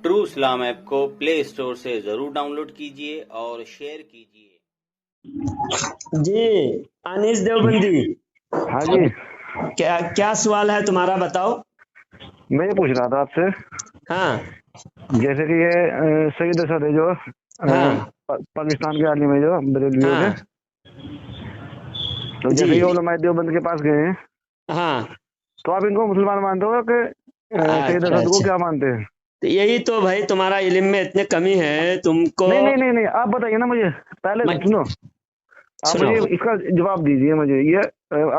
True इस्लाम app को play store से जरूर डाउनलोड कीजिए और शेयर कीजिए। जी अनीस देवबंदी, हाँ जी, क्या क्या सवाल है तुम्हारा, बताओ। मैं ये पूछ रहा था आपसे, हाँ जैसे कि ये सईद असद है जो हाँ पाकिस्तान के आलिम है जो बरेलवियों के, हाँ तो जैसे ये उलमाए देवबंद के पास गए हैं, हाँ। तो आप इनको मुसलमान मानते हो कि सईद अच्छा असद को अच्छा, क्या मानते हैं? तो यही तो भाई तुम्हारा इल्म में इतने कमी है तुमको। नहीं नहीं नहीं नहीं, आप बताइए ना मुझे, पहले मैं सुनो, आप सुनो। मुझे इसका जवाब दीजिए मुझे। ये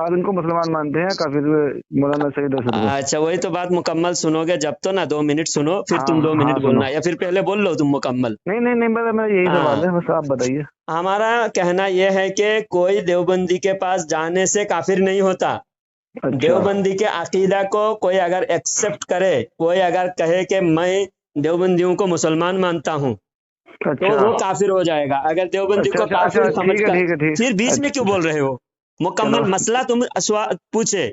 आप इनको मुसलमान मानते हैं काफिर मौलाना सईद असद को? अच्छा, वही तो बात मुकम्मल सुनोगे जब तो ना, 2 मिनट सुनो फिर तुम हाँ 2 मिनट हाँ, सुनो। बोलना, या फिर पहले बोल लो तुम मुकम्मल। नहीं नहीं नहीं, मेरा यही सवाल है, बस आप बताइए। हमारा कहना यह है कि कोई देवबंदी के पास जाने से काफिर नहीं होता। अच्छा देवबंदी के अकीदा को कोई अगर एक्सेप्ट करे, कोई अगर कहे कि मैं देवबंदियों को मुसलमान मानता हूँ, तो अच्छा वो काफिर हो जाएगा। अगर देवबंदी अच्छा को अच्छा काफिर अच्छा, ठीक है समझकर, ठीक है ठीक। फिर बीच में क्यों अच्छा बोल रहे हो? मुकम्मल चलो मसला तुम पूछे,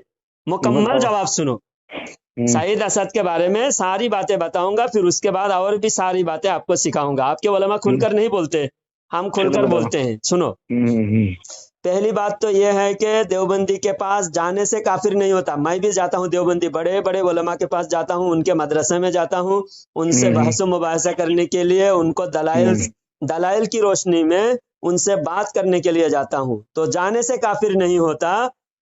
मुकम्मल बताओ। जवाब सुनो। सईद असद के बारे में सारी बातें बताऊंगा, फिर उसके बाद और भी सारी बातें आपको सिखाऊंगा। आपके उलमा खुलकर नहीं बोलते, हम चलो खुलकर बताओ। बोलते हैं। सुनो, पहली बात तो यह है कि देवबंदी के पास जाने से काफिर नहीं होता। मैं भी जाता हूँ देवबंदी, बड़े बड़े उलमा के पास जाता हूँ, उनके मदरसे में जाता हूँ, उनसे बहस मुबाहसा करने के लिए, उनको दलाइल की रोशनी में उनसे बात करने के लिए जाता हूँ। तो जाने से काफिर नहीं होता,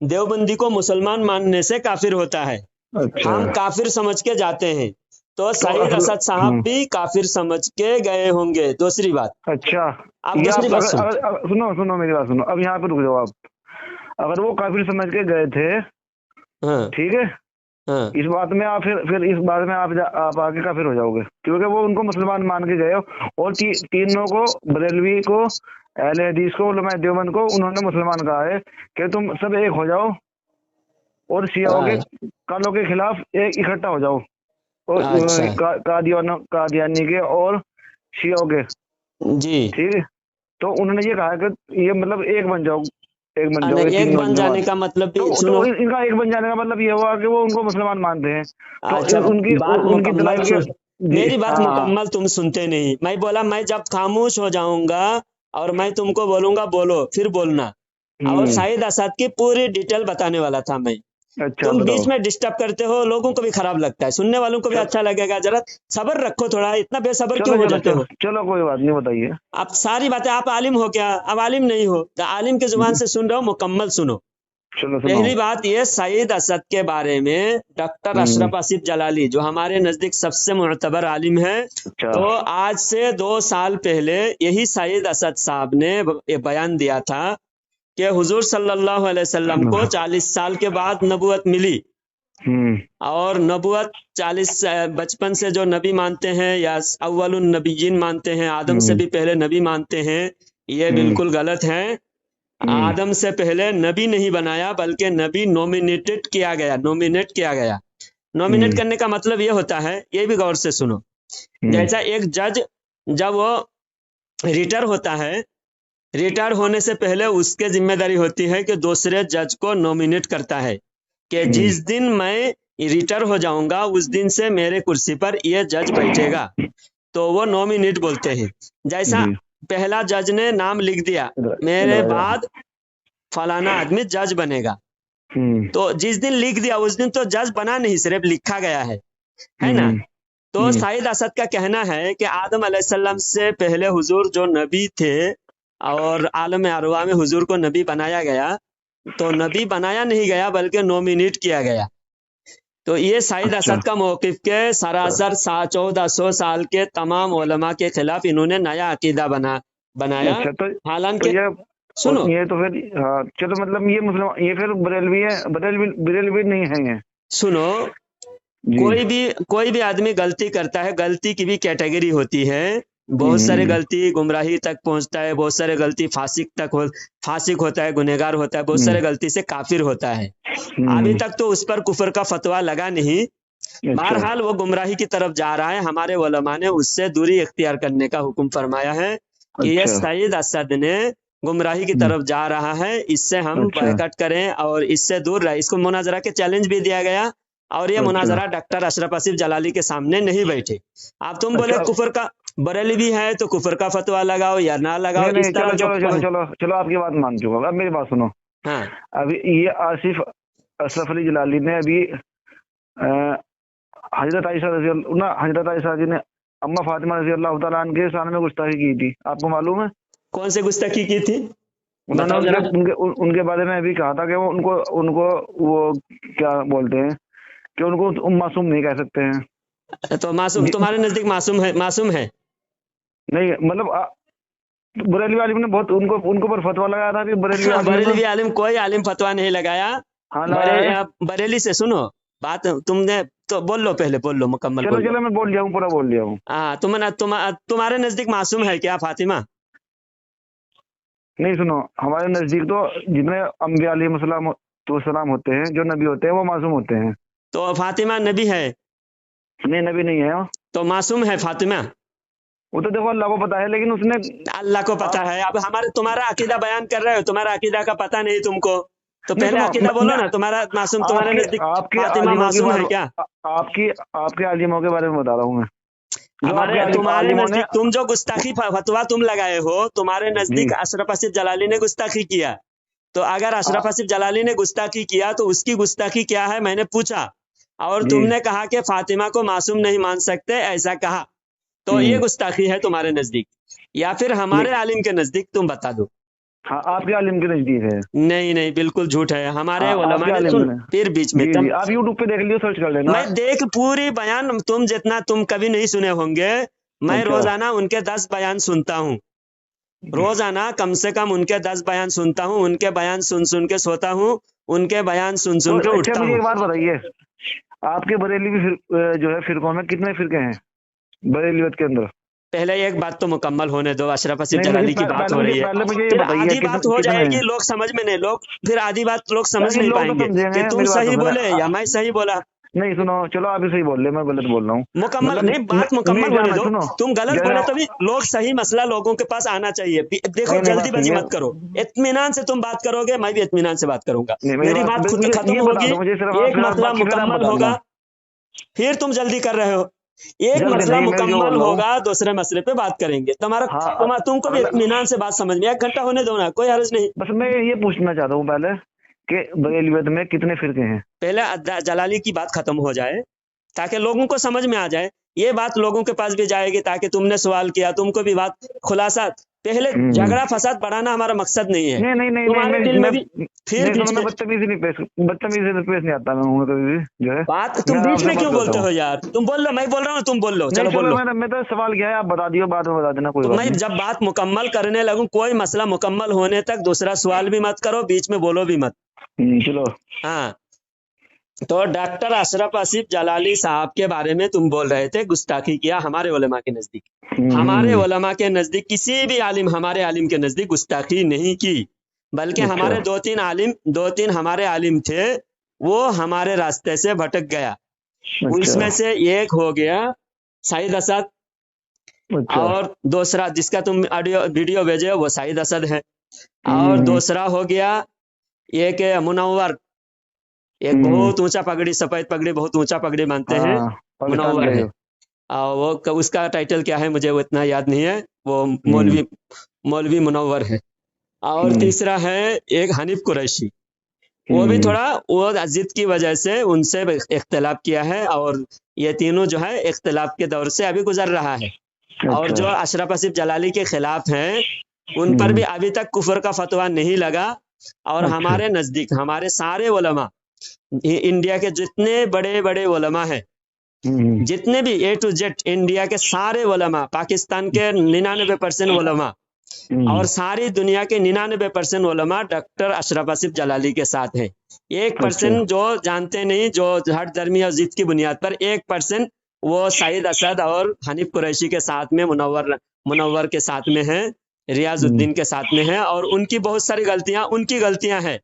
देवबंदी को मुसलमान मानने से काफिर होता है। अच्छा हम काफिर समझ के जाते हैं, तो तो सईद असल असद साहब भी काफिर समझ के गए होंगे। दूसरी बात, अच्छा, आप ये दूसरी आप बात अगर, सुन। अगर, अगर सुनो सुनो मेरी बात सुनो, अब यहाँ पे रुक जाओ आप। अगर वो काफिर समझ के गए थे, हाँ ठीक है, हाँ इस बात में आप फिर इस बात में आप आगे काफिर हो जाओगे, क्योंकि वो उनको मुसलमान मान के गए हो। और तीनों को, बरेलवी को, अहले हदीस को, उलमाए देवबंद को, उन्होंने मुसलमान कहा है कि तुम सब एक हो जाओ और शियाओं के कालों के खिलाफ एक इकट्ठा हो जाओ, और अच्छा कादियानी के और शियाओं के, जी। ठीक है। तो उन्होंने ये कहा कि ये मतलब एक बन जाओ, एक बन अने जाओगे एक तीन बन जाने जमात। का मतलब भी तो सुनो। इनका एक बन जाने का मतलब ये हुआ कि वो उनको मुसलमान मानते हैं। तो अच्छा, उनकी बात उनकी मुकम्मल दलाइल के। सुन, जी मेरी बात हाँ हाँ। मुकम्मल तुम सुनते नहीं। मैं बोला मैं जब खामोश हो जाऊंगा और मैं तुमको बोलूंगा बोलो, फिर बोलना। और सईद असद की पूरी डिटेल बताने वाला था मैं। अच्छा तुम बताओ। बीच में डिस्टर्ब करते हो, लोगों को भी खराब लगता है, सुनने वालों को भी चल, अच्छा लगेगा। जरा सब्र रखो थोड़ा, इतना बेसब्र चलो क्यों हो चलो जाते चलो हो? चलो, कोई बात नहीं, बताइए। आप सारी बातें, आप आलिम हो क्या? अब आलिम नहीं हो तो आलिम की जुबान से सुन रहे हो, मुकम्मल सुनो। चलो सुनाओ। पहली बात ये, सईद असद के बारे में डॉक्टर अशरफ आसिफ जलाली, जो हमारे नजदीक सबसे मुअतबर आलिम है, अच्छा तो आज से 2 साल पहले यही सईद असद साहब ने ये बयान दिया था कि हुजूर सल्लल्लाहु अलैहि वसल्लम को 40 साल के बाद नबूवत मिली। और नबूवत 40 बचपन से जो नबी मानते हैं या अव्वलुन नबीयीन मानते हैं, आदम से भी पहले नबी मानते हैं, ये बिल्कुल गलत है। आदम से पहले नबी नहीं बनाया, बल्कि नबी नॉमिनेटेड किया गया, नॉमिनेट किया गया। नॉमिनेट करने का मतलब ये होता है, ये भी गौर से सुनो। जैसा एक जज जब वो रिटायर होता है, रिटायर होने से पहले उसके जिम्मेदारी होती है कि दूसरे जज को नॉमिनेट करता है कि जिस दिन मैं रिटायर हो जाऊंगा उस दिन से मेरे कुर्सी पर ये जज बैठेगा, तो वो नॉमिनेट बोलते हैं। जैसा पहला जज ने नाम लिख दिया, मेरे बाद फलाना आदमी जज बनेगा, तो जिस दिन लिख दिया उस दिन तो जज बना नहीं, सिर्फ लिखा गया है ना। तो सईद असद का कहना है कि आदम अलैहिस्सलाम से पहले हुजूर जो नबी थे और आलम अरवा में हुजूर को नबी बनाया गया, तो नबी बनाया नहीं गया बल्कि नॉमिनेट किया गया। तो ये सईद असद का मौकिफ के सरासर 1400 साल के तमाम उलमा के खिलाफ इन्होंने नया अकीदा बनाया। अच्छा, तो हालांकि तो सुनो, ये तो फिर हाँ, चलो मतलब ये मुसलमान, ये फिर बरेलवी है, बरेलवी नहीं है ये। सुनो, जी कोई भी आदमी गलती करता है, गलती की भी कैटेगरी होती है। बहुत सारे गलती गुमराही तक पहुंचता है, बहुत सारे गलती फासिक होता है, गुनहगार होता है, बहुत सारे गलती से काफिर होता है। अभी तक तो उस पर कुफर का फतवा लगा नहीं। बहरहाल वो गुमराही की तरफ जा रहा है, हमारे उलमा ने उससे दूरी इख्तियार करने का हुक्म फरमाया है कि ये सईद असद ने गुमराही की तरफ जा रहा है, इससे हम बायकॉट करें और इससे दूर रहे। इसको मुनाजरा के चैलेंज भी दिया गया, और ये अच्छा मुनाजरा डॉक्टर अशरफ आसिफ जलाली के सामने नहीं बैठे। अब तुम बोले अच्छा। कुफर का, बरेलवी है तो कुफर का फतवा लगाओ या ना लगाओ, नहीं नहीं, इस तरह चलो जो चलो चलो चलो चलो, आपकी बात मान चुका हूं। अब मेरी बात सुनो। हाँ अभी ये आसिफ अशरफ अली जलाली ने अभी हजरत आयशा हजरत आयशा जी ने अम्मा फातिमा रजी अल्लाह तआला अन्हा के शान में गुस्ताखी की थी, आपको मालूम है? कौन से गुस्ताखी की थी उन्होंने बताओ जरा। उनके बारे में अभी कहा था कि वो उनको उनको वो क्या बोलते हैं कि उनको मासूम नहीं कह सकते हैं। तो मासूम तुम्हारे नजदीक मासूम है? मासूम है? नहीं मतलब बरेलवी आलिम ने बहुत उनको पर फतवा लगाया था कि बरेलवी आलिम बरेलवी आलिम कोई आलिम फतवा नहीं लगाया। हाँ लगाया है। बरेली से सुनो बात, तुमने तो बोल लो, पहले बोल लो, मुकम्मल चलो बोल लो। चलो, मैं बोल लिया हूँ, पूरा बोल लिया हूँ। हाँ तुम्हारे नजदीक मासूम है क्या फातिमा? नहीं सुनो, हमारे नजदीक तो जितने अम्बिया अलैहिस्सलाम तो सलाम होते हैं, जो नबी होते हैं वो मासूम होते हैं। तो फातिमा नबी है? नहीं, नबी नहीं है। तो मासूम है फातिमा? वो तो देखो अल्लाह को पता है, लेकिन उसने अल्लाह को पता है। अब तुम्हारा अकीदा बयान कर रहे हो, तुम्हारा अकीदा का पता नहीं तुमको, तो नहीं पहले सुनो, अकीदा बोलो ना। तुम्हारा मासूम, तुम्हारे नजदीक आपके फातिमा आलिमों की मासूम है क्या? आपके आलिमों के बारे में बता रहा हूँ मैं। जो हमारे आपके तुम्हारे आलिमों ने नजदीक तुम जो गुस्ताखी फतवा तुम लगाए हो, तुम्हारे जी नजदीक अशरफ आसिफ जलाली ने गुस्ताखी किया। तो अगर अशरफ आसिफ जलाली ने गुस्ताखी किया तो उसकी गुस्ताखी क्या है मैंने पूछा, और जी तुमने कहा कि फातिमा को मासूम नहीं मान सकते, ऐसा कहा। तो ये गुस्ताखी है तुम्हारे नजदीक, या फिर हमारे नहीं, आलिम के नजदीक? तुम बता दो। हाँ आपके आलिम के नजदीक है। नहीं नहीं, बिल्कुल झूठ है। हमारे हाँ उलमा आपके ने, आलिम सुन के ने फिर बीच में जी तब जी, आप यूट्यूब पे देख लियो, सर्च कर लेना। मैं देख पूरी बयान, तुम जितना तुम कभी नहीं सुने होंगे। मैं अच्छा रोजाना उनके 10 बयान सुनता हूँ, रोजाना कम से कम उनके 10 बयान सुनता हूँ। उनके बयान सुन सुन के सोता हूँ, उनके बयान सुन तो सुन के अच्छा, उठता मुझे हूँ। एक बात बताइए, आपके बरेली जो है फिरकों में कितने फिरके हैं बरेलियत के अंदर? पहले एक बात तो मुकम्मल होने दो, अशरफ आसिफ नहीं, जलाली की बात हो रही है। पहले मुझे ये फिर बताइए आधी बात हो कितने जाएगी, हैं? लोग समझ में नहीं, लोग फिर आधी बात लोग समझ ताकि नहीं लोग तो पाएंगे समझेंगे। कि तुम मेरी बात सही तो सुने। बोले या मैं सही बोला। नहीं सुनो, चलो आप ही सही बोल रहे, मैं गलत बोल रहा हूँ। मुकम्मल मतलब नहीं, बात मुकम्मल नहीं होने जाना, दो। सुनो तुम गलत जैसे बोले तभी लोग, सही मसला लोगों के पास आना चाहिए। देखो नहीं, मेरी बात जल्दीबाजी सुनिए। मत करो, इत्मीनान से तुम बात करोगे, मैं भी इत्मीनान से बात करूंगा। नहीं, मेरी मेरी बात बात खुद मुझे खत्म ये बता होगी, दो, मुझे सिर्फ एक फिर मसला बाकी फिर आप मुकम्मल बता होगा। देना। फिर तुम जल्दी कर रहे हो। एक जल्दी मसला नहीं, मैं जो मुकम्मल बोल रहा हूँ। होगा, दूसरे मसले पे बात करेंगे। हाँ तुमको भी इत्मीनान से बात समझ में, 1 घंटा होने दो ना, कोई हर्ज नहीं। बस मैं ये पूछना चाहता हूँ पहले कि बरेलियत में कितने फिरके हैं? पहले जलाली की बात खत्म हो जाए ताकि लोगों को समझ में आ जाए। ये बात लोगों के पास भी जाएगी, ताकि तुमने सवाल किया, तुमको भी बात खुलासा। पहले झगड़ा फसाद बढ़ाना हमारा मकसद नहीं है। नहीं नहीं नहीं तुम्हारे दिल में भी फिर नहीं बीच सुनो, मैं में बदतमीजी से पेश नहीं आता मैं कभी भी, जो है बात, तुम मैं बीच आपसे में बात क्यों करता बोलते हूँ। हो यार? तुम बोल लो, मैं बोल रहा हूँ, तुम बोल लो, नहीं चलो बोल चलो, लो। मैं तो सवाल किया है, आप बता दियो, बाद में बता देना, कोई तो बात मैं नहीं। जब बात मुकम्मल करने लगूं, कोई मसला मुकम्मल होने तक दूसरा सवाल भी मत करो, बीच में बोलो भी मत। चलो। हाँ, तो डॉक्टर अशरफ आसिफ जलाली साहब के बारे में तुम बोल रहे थे, गुस्ताखी किया हमारे उलमा के नजदीक। हमारे उलमा के नजदीक किसी भी आलिम, हमारे आलिम के नजदीक गुस्ताखी नहीं की, बल्कि अच्छा हमारे दो तीन हमारे आलिम थे, वो हमारे रास्ते से भटक गया। अच्छा उसमें से एक हो गया सईद असद, अच्छा। और दूसरा जिसका तुम ऑडियो वीडियो भेजे हो वो सईद असद है, और हम्म, दूसरा हो गया एक मुनव्वर, एक बहुत ऊंचा पगड़ी, सफेद पगड़ी, बहुत ऊंचा पगड़ी मानते हैं, हाँ पाकिस्तान मुनव्वर के है। हो। वो उसका टाइटल क्या है मुझे वो इतना याद नहीं है, वो हम्म मौलवी मुनव्वर है। और हम्म तीसरा है एक हनीफ कुरैशी, वो भी हम्म, थोड़ा वो जिद की वजह से उनसे इख्तिलाफ किया है, और ये तीनों जो है इख्तिलाफ के दौर से अभी गुजर रहा है। और अच्छा जो अशरफ आसिफ जलाली के खिलाफ हैं, उन पर भी अभी तक कुफर का फतवा नहीं लगा। और अच्छा हमारे नजदीक हमारे सारे उलमा, इंडिया के जितने बड़े बड़े उलमा हैं, जितने भी A to Z इंडिया के सारे उलमा, पाकिस्तान के 99% उलमा, और सारी दुनिया के 99% उलमा डॉक्टर अशरफ आसिफ जलाली के साथ हैं। 1% जो जानते नहीं, जो हट धर्मी और जिद की बुनियाद पर 1% वो सईद असद और हनीफ कुरैशी के साथ में, मुनव्वर के साथ में है, रियाजुद्दीन के साथ में है। और उनकी बहुत सारी उनकी गलतियां हैं,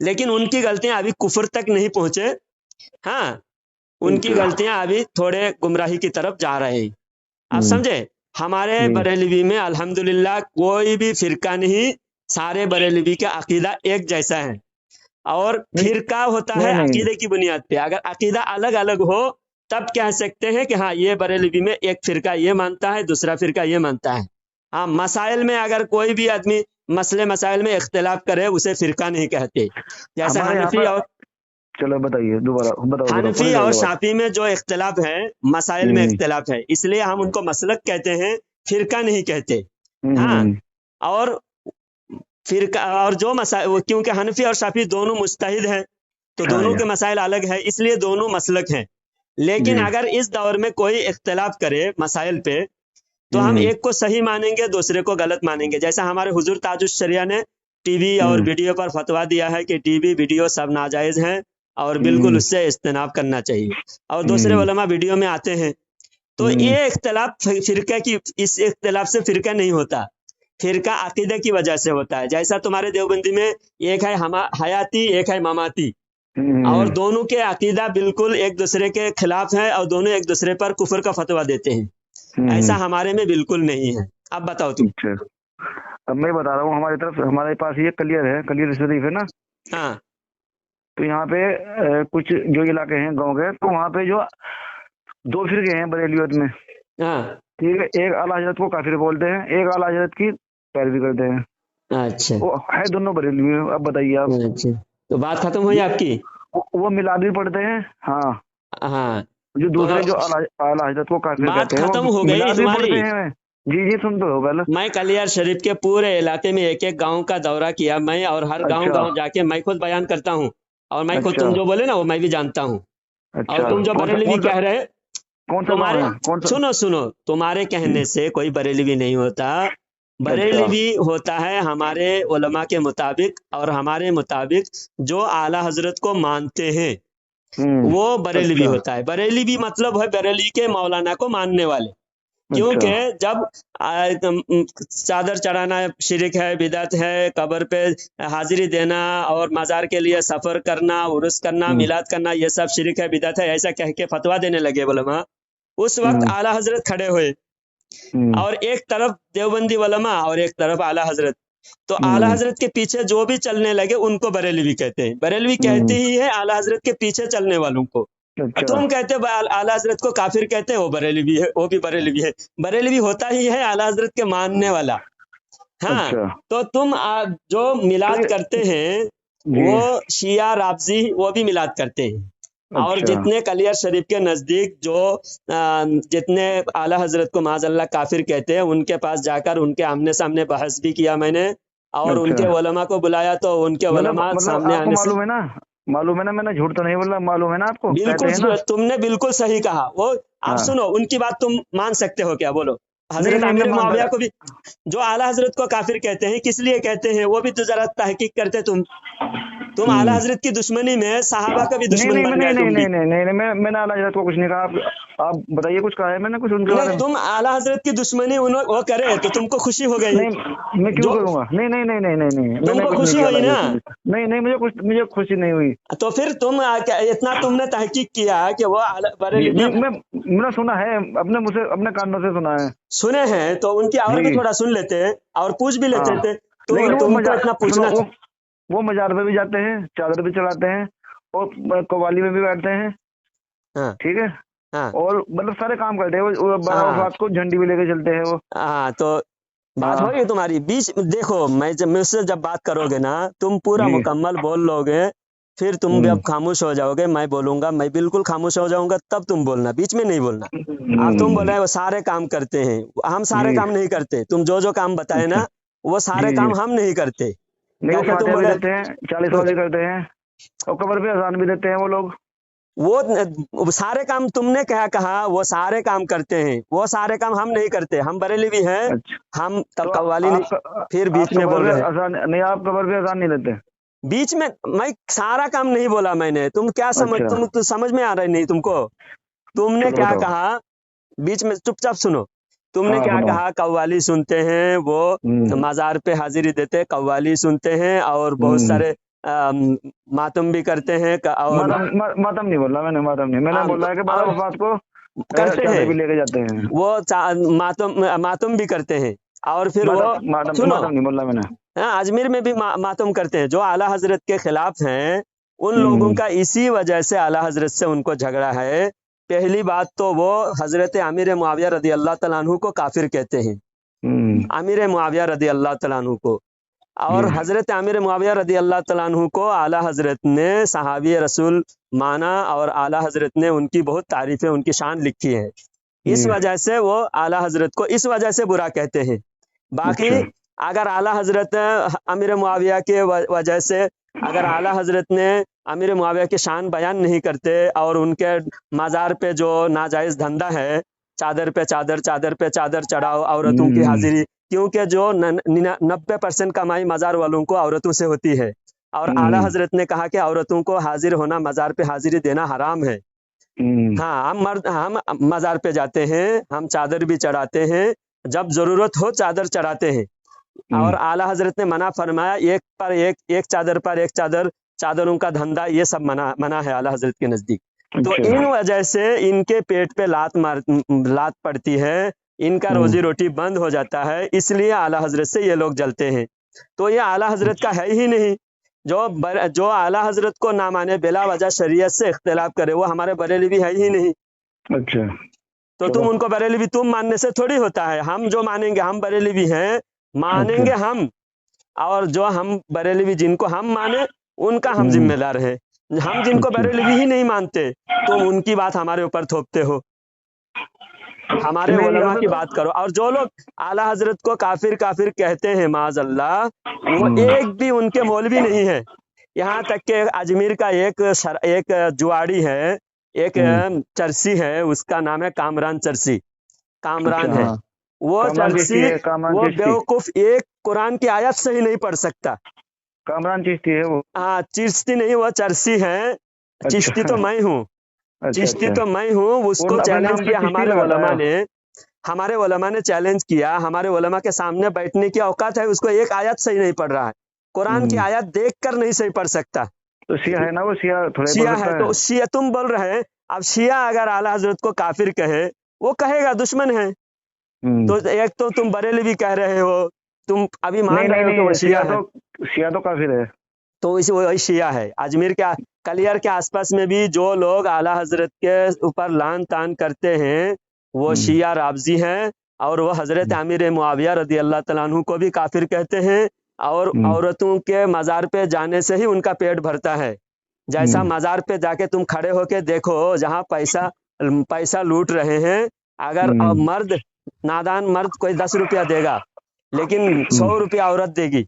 लेकिन उनकी गलतियां अभी कुफर तक नहीं पहुंचे। हाँ, उनकी गलतियां अभी थोड़े गुमराही की तरफ जा रहे हैं, आप समझे। हमारे बरेलवी में अल्हम्दुलिल्लाह कोई भी फिरका नहीं, सारे बरेलवी का अकीदा एक जैसा है। और फिरका होता है नहीं। अकीदे की बुनियाद पे। अगर अकीदा अलग अलग हो तब कह सकते हैं कि हाँ ये बरेलवी में एक फिरका ये मानता है, दूसरा फिरका ये मानता है। हाँ, मसाइल में अगर कोई भी आदमी मसाइल में इख्तिलाफ करे उसे फिरका नहीं कहते। जैसे हमारे यहाँ हनफी पर, और चलो बताइए दोबारा, बताओ हनफी पूरी और जगह बात। शाफी में जो इख्तिलाफ है, मसाइल में इख्तिलाफ है, इसलिए हम उनको मसलक कहते हैं, फिरका नहीं कहते। हाँ, और फिरका और जो मसाइल, क्योंकि हनफी और शाफी दोनों मुज्तहिद हैं तो दोनों के मसाइल अलग है, इसलिए दोनों मसलक हैं। लेकिन अगर इस दौर में कोई इख्तिलाफ करे मसाइल पे तो हम एक को सही मानेंगे, दूसरे को गलत मानेंगे। जैसा हमारे हुजूर ताजुश शरिया ने टीवी और वीडियो पर फतवा दिया है कि टीवी वीडियो सब नाजायज हैं और बिल्कुल उससे इज्तनाब करना चाहिए, और दूसरे उलमा वीडियो में आते हैं। तो ये इख्तिलाफ फिरका की, इस इख्तिलाफ से फिरका नहीं होता, फिरका अकीदे की वजह से होता है। जैसा तुम्हारे देवबंदी में एक है हयाती, एक है ममाती, और दोनों के अकीदा बिल्कुल एक दूसरे के खिलाफ है और दोनों एक दूसरे पर कुफर का फतवा देते हैं। ऐसा हमारे में बिल्कुल नहीं है। अब बताओ तुम। अब मैं बता रहा हूँ, हमारी तरफ, हमारे पास ये कलियर है, कलियर शरीफ है ना। हाँ, तो यहाँ पे कुछ जो इलाके हैं गांव के, तो वहाँ पे जो दो फिरके हैं बरेलियत में। हाँ, ठीक है, एक आला हजरत को काफिर बोलते हैं, एक आला हजरत की पैरवी करते हैं। अच्छा, वो है दोनों बरेलवी। अब बताइए आप। अच्छा, तो बात खत्म हुई आपकी। वो मिलाद भी पढ़ते हैं। हाँ, हाँ, जो दूसरे तो जो आला हजरत को काफिर बात कहते हैं, खत्म वो हो गई मिलाद भी तुम्हारी। पढ़ते हैं। जी सुन तो होगा। मैं कलियार शरीफ के पूरे इलाके में एक एक गांव का दौरा किया मैं, और हर गांव अच्छा। गांव जाके मैं खुद बयान करता हूँ, और मैं खुद, अच्छा। तुम जो बोले ना वो मैं भी जानता हूँ। अच्छा, और तुम जो बरेलवी कह रहे, कौन सा तुम्हारे, गाँव है? कौन सा? सुनो सुनो, तुम्हारे कहने से कोई बरेलवी नहीं होता। बरेलवी होता है हमारे उलमा के मुताबिक, और हमारे मुताबिक जो आला हजरत को मानते हैं वो बरेलवी होता है। बरेलवी मतलब है बरेली के मौलाना को मानने वाले। क्योंकि जब चादर चढ़ाना शिरक है, बिदअत है, कब्र पे हाजिरी देना और मजार के लिए सफर करना, उर्स करना, मिलाद करना, ये सब शिरक है, बिदअत है, ऐसा कह के फतवा देने लगे उलमा। उस वक्त आला हजरत खड़े हुए, और एक तरफ देवबंदी उलमा और एक तरफ आला हजरत। तो आला हजरत के पीछे जो भी चलने लगे उनको बरेलवी कहते हैं। बरेलवी कहते ही है आला हजरत के पीछे चलने वालों को। तुम कहते हो आला हजरत को काफिर कहते हैं, वो बरेलवी है, वो भी बरेलवी है। बरेलवी होता ही है आला हजरत के मानने वाला। हाँ, तो तुम जो मिलाद करते हैं वो शिया राफजी वो भी मिलाद करते हैं। और जितने कलियर शरीफ के नजदीक जो जितने आला हजरत को माज़अल्लाह काफिर कहते हैं, उनके पास जाकर उनके आमने सामने बहस भी किया मैंने, और उनके उलमा को बुलाया तो उनके उलमा सामने आने से, मालूम है ना, मैंने झूठ तो नहीं बोला, मालूम है ना आपको। बिल्कुल तुमने बिल्कुल सही कहा। वो आप सुनो, उनकी बात तुम मान सकते हो क्या? बोलो। हजरत आमिर मुआविया को भी जो आला हजरत को काफिर कहते हैं, किस लिए कहते हैं वो भी तो जरा तहकीक करते। तुम आला हजरत की दुश्मनी में सहाबा का भी दुश्मन बन गए। नहीं, मैंने आला हजरत को कुछ नहीं कहा। आप बताइए, कुछ कहा है मैंने कुछ उनके बारे में? तुम आला हजरत की दुश्मनी वो करे तो तुमको खुशी हो गई। मैं क्यों करूंगा? नहीं, तुमको खुशी हुई ना? नहीं, मुझे खुशी नहीं हुई। तो फिर तुम इतना तुमने तहकीक किया कि वो मैंने सुना है, अपने मुझसे, अपने कानों से सुना है। सुने हैं तो उनकी और भी थोड़ा सुन लेते हैं और पूछ भी लेते थे। तुमको इतना पूछना, वो मजार पे भी जाते हैं, चादर भी चढ़ाते हैं, और कव्वाली में भी बैठते हैं। ठीक है। और मतलब सारे काम करते हैं वो। बारात को झंडी भी लेके चलते हैं वो। हाँ, तो बात होगी तुम्हारी बीच। देखो, मैं जब मुझसे जब बात करोगे ना, तुम पूरा मुकम्मल बोल लोगे, फिर तुम जब खामोश हो जाओगे, मैं बोलूंगा, मैं बिल्कुल खामोश हो जाऊंगा, तब तुम बोलना, बीच में नहीं बोलना। अब तुम बोल रहे हो वो सारे काम करते हैं, हम सारे काम नहीं करते। तुम जो काम बताए ना वो सारे काम हम नहीं करते। नहीं, तुम बोले 40 वाले करते हैं, और कब्र पे अजान भी देते हैं वो लोग। वो सारे काम तुमने क्या कहा, वो सारे काम करते हैं, वो सारे काम हम नहीं करते। हम बरेलवी हैं। हम तब कव्वाली नहीं, फिर बीच में बोल रहे हैं नहीं, आप कब्र पे अजान नहीं देते। बीच में मैं सारा काम नहीं बोला मैंने। तुम क्या समझ, तुम समझ में आ रहा नहीं तुमको। तुमने क्या कहा, बीच में चुपचाप सुनो। तुमने क्या कहा, कव्वाली सुनते हैं, वो मजार पे हाजिरी देते, कव्वाली सुनते हैं, और बहुत सारे मातम भी करते हैं। और मातम नहीं बोला मैंने, मैंने बोला है कि बाबा वफात को करते हैं, भी लेके जाते हैं वो मातम भी करते हैं। और फिर वो मातम नहीं बोला मैंने। हाँ, अजमेर में भी मातम करते हैं। जो आला हजरत के खिलाफ हैं उन लोगों का इसी वजह से आला हजरत से उनको झगड़ा है। पहली बात तो वो हजरत आमिर मुआविया रदी अल्लाह तआला अन्हु को काफिर कहते हैं, आमिर मुआविया रदी अल्लाह तआला अन्हु को। और हजरत आमिर मुआविया रदी अल्लाह तआला अन्हु को आला हजरत ने सहाबी रसूल माना और आला हजरत ने उनकी बहुत तारीफें, उनकी शान लिखी है। इस वजह से वो आला हजरत को इस वजह से बुरा कहते हैं। बाकी अगर आला हजरत अमीर मुआविया के वजह से अगर आला हजरत ने अमीर मुआविया की शान बयान नहीं करते और उनके मज़ार पे जो नाजायज़ धंधा है, चादर पे चादर, चादर पे चादर चढ़ाओ, औरतों की हाजिरी, क्योंकि जो 90% कमाई मज़ार वालों को औरतों से होती है। और आला हजरत ने कहा कि औरतों को हाजिर होना, मज़ार पे हाजिरी देना हराम है। हाँ, हम मज़ार पे जाते हैं, हम चादर भी चढ़ाते हैं, जब जरूरत हो चादर चढ़ाते हैं। और आला हजरत ने मना फरमाया, एक चादर पर एक चादर, चादरों का धंधा, ये सब मना है आला हजरत के नजदीक। तो इन वजह से इनके पेट पे लात पड़ती है, इनका रोजी रोटी बंद हो जाता है, इसलिए आला हजरत से ये लोग जलते हैं। तो ये आला हजरत का है ही नहीं। जो आला हजरत को ना माने, बिला वजह शरीयत से इख्तिलाफ करे, वो हमारे बरेली भी है ही नहीं। अच्छा, तो तुम उनको बरेली भी तुम मानने से थोड़ी होता है। हम जो मानेंगे, हम बरेली भी हैं, मानेंगे हम, और जो हम बरेलवी जिनको हम माने उनका हम जिम्मेदार है। हम जिनको बरेलवी ही नहीं मानते तो उनकी बात हमारे ऊपर थोपते हो, हमारे उलमा की बात करो। और जो लोग आला हजरत को काफिर काफिर कहते हैं माज़अल्लाह, वो एक भी उनके मौलवी नहीं है। यहाँ तक के अजमेर का एक जुआड़ी है, एक चरसी है, उसका नाम है कामरान चरसी, कामरान है वो चरसी, वो बेवकूफ एक कुरान की आयत सही नहीं पढ़ सकता। कामरान चिश्ती है वो? हाँ, चिश्ती नहीं, वो चरसी है। चिश्ती तो मैं हूँ, चिश्ती तो मैं हूँ। उसको चैलेंज किया हमारे उलमा ने चैलेंज किया। हमारे उलमा के सामने बैठने की औकात है, उसको एक आयत सही नहीं पढ़ रहा है, कुरान की आयत देख कर नहीं सही पढ़ सकता। तो शिया है ना वो, शिया है। तो शिया तुम बोल रहे, अब शिया अगर आला हजरत को काफिर कहे, वो कहेगा दुश्मन है। तो एक तो तुम बरेलवी कह रहे हो, तुम अभी मान रहे हो कि वो शिया तो काफिर है। तो इसे वही शिया है। अजमेर के कलियर के आसपास में भी जो लोग आला हजरत के ऊपर लान तान करते हैं वो शिया राबजी हैं, और वो हजरत आमिर मुआविया रदी अल्लाह तआला अन्हु को भी काफिर कहते हैं। और औरतों के मज़ार पे जाने से ही उनका पेट भरता है। जैसा मज़ार पे जाके तुम खड़े होके देखो, जहाँ पैसा लूट रहे हैं, अगर मर्द, नादान मर्द कोई 10 रुपया देगा, लेकिन 100 रुपया औरत देगी,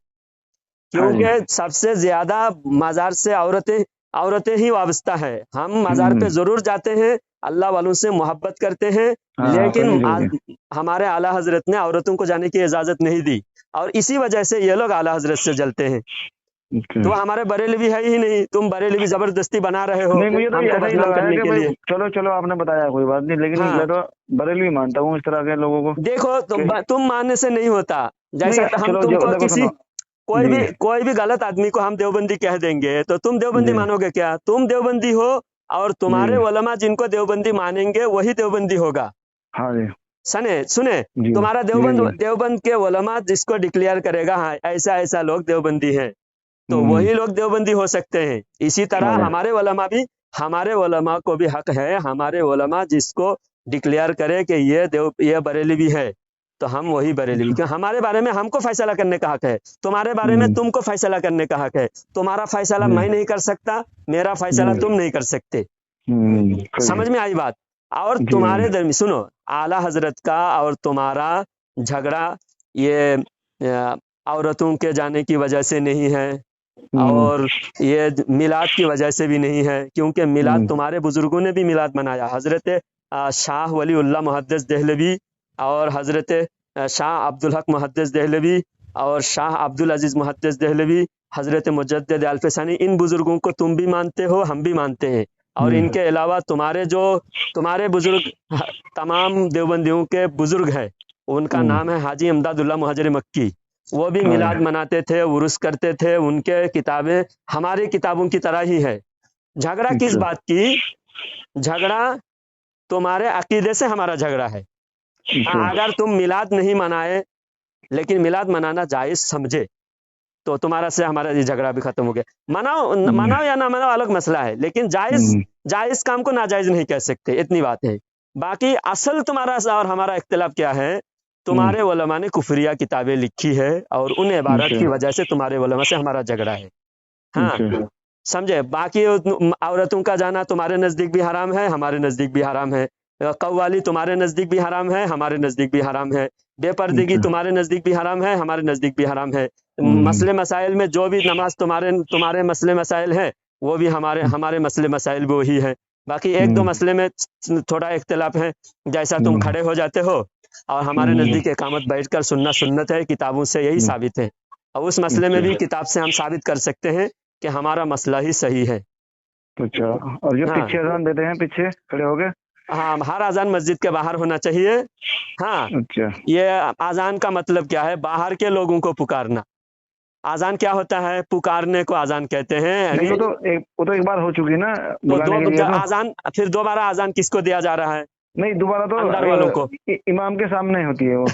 क्योंकि सबसे ज्यादा मज़ार से औरतें ही वाबस्ता है। हम मज़ार पे जरूर जाते हैं, अल्लाह वालों से मोहब्बत करते हैं, लेकिन हमारे आला हजरत ने औरतों को जाने की इजाजत नहीं दी, और इसी वजह से ये लोग आला हजरत से जलते हैं। तो हमारे बरेलवी है ही नहीं, तुम बरेलवी जबरदस्ती बना रहे हो हमको बदनाम करने के लिए। चलो आपने बताया, कोई बात नहीं, लेकिन मैं तो बरेलवी मानता हूँ इस तरह के लोगों को। देखो तुम मानने से नहीं होता। जैसा हम तुमको किसी कोई भी गलत आदमी को हम देवबंदी कह देंगे तो तुम देवबंदी मानोगे क्या? तुम देवबंदी हो, और तुम्हारे उलमा जिनको देवबंदी मानेंगे वही देवबंदी होगा। सुने तुम्हारा देवबंद के उलमा जिसको डिक्लेयर करेगा हाँ ऐसा ऐसा लोग देवबंदी हैं, तो वही लोग देवबंदी हो सकते हैं। इसी तरह हमारे उलमा को भी हक है, हमारे उलमा जिसको डिक्लेयर करे कि ये बरेलवी है तो हम वही बरेलवी। क्यों? हमारे बारे में हमको फैसला करने का हक है, तुम्हारे बारे में तुमको फैसला करने का हक है। तुम्हारा फैसला मैं नहीं कर सकता, मेरा फैसला तुम नहीं कर सकते। समझ में आई बात? और तुम्हारे दरमियान सुनो, आला हजरत का और तुम्हारा झगड़ा ये औरतों के जाने की वजह से नहीं है, और ये मिलाद की वजह से भी नहीं है, क्योंकि मिलाद तुम्हारे बुजुर्गों ने भी मिलाद मनाया। हजरत शाह वलीउल्लाह मुहद्दिस देहलवी और हजरत शाह अब्दुल हक मुहद्दिस देहलवी और शाह अब्दुल अजीज मुहद्दिस देहलवी, हजरत मुजद्दिद अल्फसानी, इन बुजुर्गों को तुम भी मानते हो, हम भी मानते हैं। और इनके अलावा तुम्हारे बुजुर्ग, तमाम देवबंदियों के बुजुर्ग हैं, उनका नाम है हाजी इमदादुल्लाह मुहाजिर मक्की, वो भी मिलाद मनाते थे, उर्स करते थे। उनके किताबें हमारी किताबों की तरह ही है। झगड़ा किस बात की? झगड़ा तुम्हारे अकीदे से हमारा झगड़ा है। अगर तुम मिलाद नहीं मनाए, लेकिन मिलाद मनाना जायज समझे, تو تمہارا سے ہمارا یہ جھگڑا بھی ختم ہو گیا. مناؤ یا نہ مناؤ الگ مسئلہ ہے، لیکن جائز کام کو ناجائز نہیں کہہ سکتے، اتنی بات ہے. باقی اصل تمہارا اور ہمارا اختلاف کیا ہے؟ تمہارے علماء نے کفریہ کتابیں لکھی ہے اور ان عبارت کی وجہ سے تمہارے علماء سے ہمارا جھگڑا ہے. ہاں سمجھے؟ باقی عورتوں کا جانا تمہارے نزدیک بھی حرام ہے، ہمارے نزدیک بھی حرام ہے. قوالی تمہارے نزدیک بھی حرام ہے، ہمارے نزدیک بھی حرام ہے. بے پردگی تمہارے نزدیک بھی حرام ہے، ہمارے نزدیک بھی حرام ہے. مسئلے مسائل میں جو بھی نماز تمہارے مسئلے مسائل ہیں وہ بھی ہمارے مسئلے مسائل بھی وہی ہے. باقی ایک دو مسئلے میں تھوڑا اختلاف ہے، جیسا تم کھڑے ہو جاتے ہو، اور ہمارے نزدیک اقامت بیٹھ کر سننا سنت ہے، کتابوں سے یہی ثابت ہے. اور اس مسئلے میں بھی کتاب سے ہم ثابت کر سکتے ہیں کہ ہمارا مسئلہ ہی صحیح ہے. اچھا، اور جو پیچھے اذان دیتے ہیں پیچھے کھڑے ہو گئے؟ ہاں، ہر اذان مسجد کے باہر ہونا چاہیے. ہاں، اچھا، یہ اذان کا مطلب کیا ہے؟ باہر کے لوگوں کو پکارنا. اذان کیا ہوتا ہے؟ پکارنے کو اذان کہتے ہیں. نہیں وہ تو ایک بار ہو چکی نا بلانے کے لیے. اذان پھر دوبارہ اذان کس کو دیا جا رہا ہے؟ نہیں، دوبارہ تو اندر والوں کو. امام کے سامنے ہوتی ہے وہ.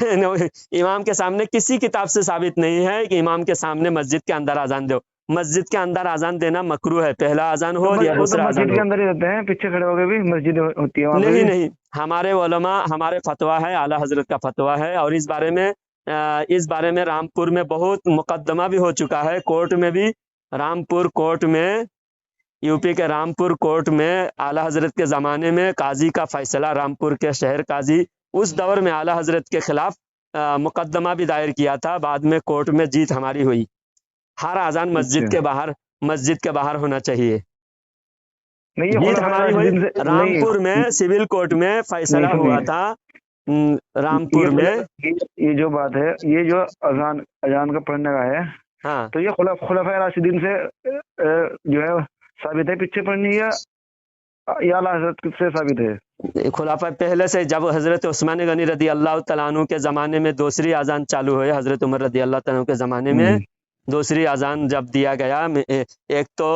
امام کے سامنے کسی کتاب سے ثابت نہیں ہے کہ امام کے سامنے مسجد کے اندر اذان دو. مسجد کے اندر اذان دینا مکروہ ہے، پہلا اذان ہو یا دوسرا اذان ہو. مسجد کے اندر ہی رہتے ہیں، پیچھے کھڑے ہو کے بھی مسجد ہوتی ہے وہاں پہ. نہیں، ہمارے علماء، ہمارے فتویٰ ہے، اعلیٰ حضرت کا فتویٰ ہے، اور اس بارے میں رامپور میں بہت مقدمہ بھی ہو چکا ہے، کورٹ میں بھی. رامپور کورٹ میں، یو پی کے رامپور کورٹ میں اعلیٰ حضرت کے زمانے میں قاضی کا فیصلہ، رامپور کے شہر قاضی اس دور میں اعلیٰ حضرت کے خلاف مقدمہ بھی دائر کیا تھا. بعد میں کورٹ میں جیت ہماری ہوئی. ہر اذان مسجد کے باہر ہونا چاہیے. جیت ہماری ہوئی. رامپور میں سول کورٹ میں فیصلہ ہوا تھا. رامپور میں یہ جو بات ہے، یہ جو اذان کا پڑھنے کا ہے، ہاں، تو یہ خلفائے راشدین سے جو ہے ثابت ہے پیچھے پڑھنی، یا اعلیٰ حضرت سے ثابت ہے؟ خلافہ پہلے سے، جب حضرت عثمان غنی رضی اللہ تعالیٰ عنہ کے زمانے میں دوسری اذان چالو ہوئی، حضرت عمر رضی اللہ تعالیٰ عنہ کے زمانے میں دوسری اذان جب دیا گیا، ایک تو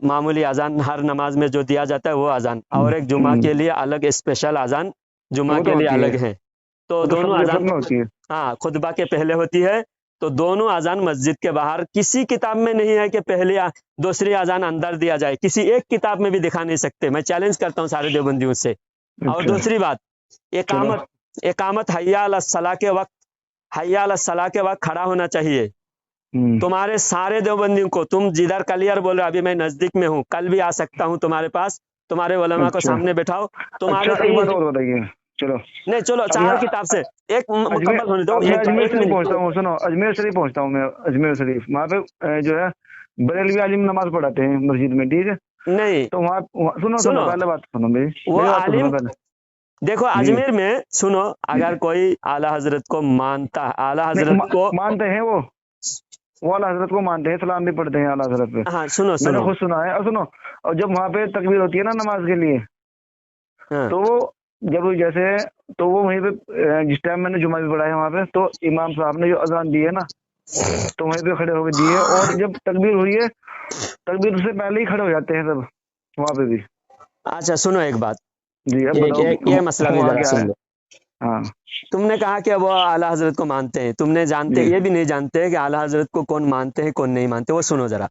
معمولی اذان ہر نماز میں جو دیا جاتا ہے وہ اذان، اور ایک جمعہ کے لیے الگ اسپیشل اذان جمعہ کے لیے الگ ہے. تو دونوں اذان ہاں خطبہ کے پہلے ہوتی ہے. تو دونوں اذان مسجد کے باہر. کسی کتاب میں نہیں ہے کہ پہلی دوسری اذان اندر دیا جائے، کسی ایک کتاب میں بھی دکھا نہیں سکتے. میں چیلنج کرتا ہوں سارے دیوبندیوں سے. اور دوسری بات، اقامت حی علی الصلاح کے وقت، حی علی الصلاح کے وقت کھڑا ہونا چاہیے. تمہارے سارے دیوبندیوں کو، تم جدھر کلیئر بول رہے، ابھی میں نزدیک میں ہوں، کل بھی آ سکتا ہوں تمہارے پاس، تمہارے علماء کو سامنے بٹھاؤ. تمہارے نہیں، چلو 4 کتاب سے ایک مکمل ہونے دو. اجمیر شریف پہنچتا ہوں، سنو، اجمیر شریف پہنچتا ہوں میں. اجمیر شریف وہاں پہ جو ہے بریلوی عالم نماز پڑھاتے ہیں مسجد میں، ٹھیک ہے؟ نہیں تو وہاں سنو پہلے بات سنو میری. وہ عالم دیکھو اجمیر میں، سنو، اگر کوئی اعلیٰ حضرت کو مانتا، اعلیٰ حضرت کو مانتے ہیں، وہ اعلیٰ حضرت کو مانتے ہیں، سلام بھی پڑھتے ہیں اعلیٰ حضرت پہ. ہاں سنو، میں نے خود سنا ہے. اور سنو، اور جب وہاں پہ تکبیر ہوتی ہے نا نماز کے لیے، تو وہ جب جیسے تو وہ وہیں پہ جس ٹائم میں نے جمعہ بھی پڑھا ہے وہاں پہ، تو امام صاحب نے جو اذان دی ہے نا، تو وہیں پہ کھڑے ہو کے دیے. اور جب تکبیر ہوئی ہے، تکبیر سے پہلے ہی کھڑے ہو جاتے ہیں سب وہاں پہ بھی. اچھا سنو ایک بات، جی اب یہ مسئلہ بھی ذرا سن لو. ہاں، تم نے کہا کہ وہ اعلیٰ حضرت کو مانتے ہیں، تم نے جانتے یہ بھی نہیں جانتے کہ اعلیٰ حضرت کو کون مانتے ہیں کون نہیں مانتے. وہ سنو ذرا،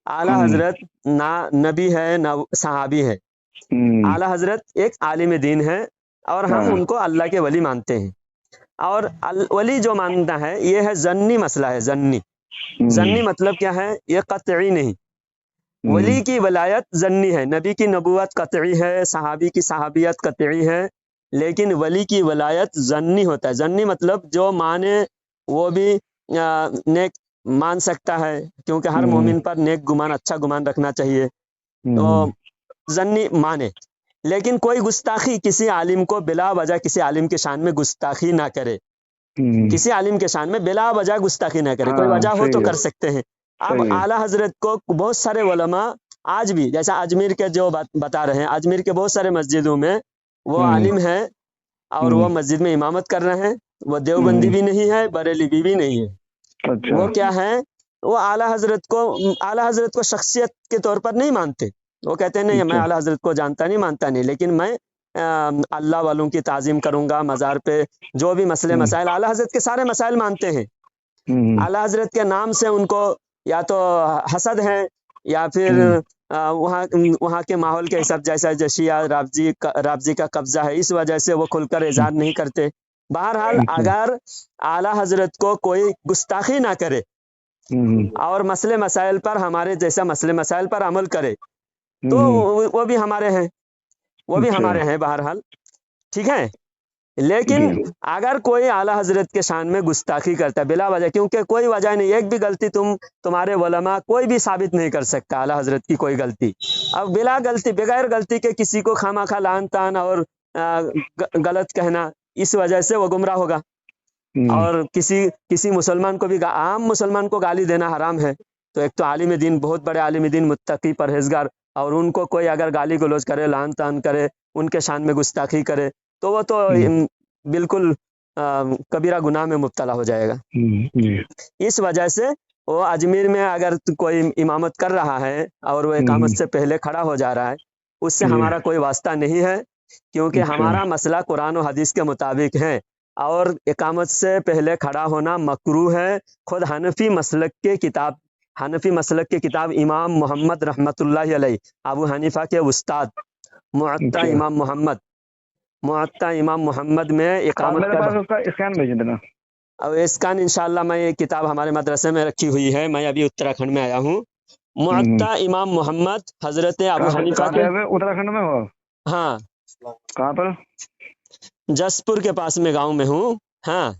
اعلیٰ حضرت نہ نبی ہے نہ صحابی ہے. اعلیٰ حضرت ایک عالم دین ہے، اور ہم ان کو اللہ کے ولی مانتے ہیں. اور ولی جو مانتا ہے یہ ہے ضنی مسئلہ ہے. ضنی مطلب کیا ہے؟ یہ قطعی نہیں. ولی کی ولایت ضنی ہے، نبی کی نبوت قطعی ہے، صحابی کی صحابیت قطعی ہے، لیکن ولی کی ولایت ضنی ہوتا ہے. ضنی مطلب جو مانے وہ بھی نیک مان سکتا ہے، کیونکہ ہر مومن پر نیک گمان، اچھا گمان رکھنا چاہیے. تو ضنی مانے، لیکن کوئی گستاخی کسی عالم کو بلا وجہ کسی عالم کے شان میں گستاخی نہ کرے. کسی عالم کے شان میں بلا وجہ گستاخی نہ کرے. کوئی وجہ ہو تو کر سکتے ہیں. اب اعلیٰ حضرت کو بہت سارے علماء آج بھی، جیسا اجمیر کے جو بتا رہے ہیں، اجمیر کے بہت سارے مسجدوں میں وہ عالم ہے اور وہ مسجد میں امامت کر رہے ہیں. وہ دیوبندی بھی نہیں ہے، بریلوی بھی نہیں ہے. وہ کیا ہے؟ وہ اعلیٰ حضرت کو شخصیت کے طور پر نہیں مانتے. وہ کہتے ہیں نہیں، میں اعلیٰ حضرت کو جانتا نہیں، مانتا نہیں، لیکن میں اللہ والوں کی تعظیم کروں گا. مزار پہ جو بھی مسئلے مسائل، اعلیٰ حضرت کے سارے مسائل مانتے ہیں. आला हजरत के नाम से उनको या तो हसद है या फिर वहाँ वहाँ के माहौल के हिसाब जैसा जशिया राबजी का कब्जा है, इस वजह से वो खुलकर इजहार नहीं करते। बहरहाल अगर आला हजरत को कोई गुस्ताखी ना करे और मसले मसाइल पर हमारे जैसा मसले मसाइल पर अमल करे तो वो भी हमारे हैं, वो भी हमारे हैं बहरहाल, ठीक है। लेकिन अगर कोई आला हजरत के शान में गुस्ताखी करता है बिला वजह, क्योंकि कोई वजह नहीं, एक भी गलती तुम्हारे उलमा कोई भी साबित नहीं कर सकता आला हजरत की कोई गलती। अब बिला गलती बगैर गलती के किसी को खामाखा लान तान और गलत कहना, इस वजह से वो गुमराह होगा। और किसी मुसलमान को भी, आम मुसलमान को गाली देना हराम है। तो एक तो आलिम दीन, बहुत बड़े आलिम दीन, मुत्तकी परहेजगार, और उनको कोई अगर गाली गलौज करे, लान तान करे, उनके शान में गुस्ताखी करे तो वो तो बिल्कुल कबीरा गुनाह में मुब्तला हो जाएगा। इस वजह से वो अजमेर में अगर कोई इमामत कर रहा है और वो इकामत से पहले खड़ा हो जा रहा है, उससे हमारा कोई वास्ता नहीं है, क्योंकि हमारा मसला कुरान और हदीस के मुताबिक है और इकामत से पहले खड़ा होना मकरूह है। खुद हनफी मसलक के किताब इमाम मोहम्मद रहमतुल्लाहि अलैह, अबू हनीफा के उस्ताद मुअत्ता इमाम मोहम्मद में इकामत मेरे पास उसका स्कैन भेज देना। और स्कैन इंशाल्लाह, मैं ये किताब हमारे मदरसे में रखी हुई है, मैं अभी उत्तराखंड में आया हूँ। मुअत्ता इमाम मोहम्मद हजरत अबू हनीफा के, उत्तराखंड में हो? हाँ। कहाँ पर? जसपुर के पास में गांव में हूँ। हाँ,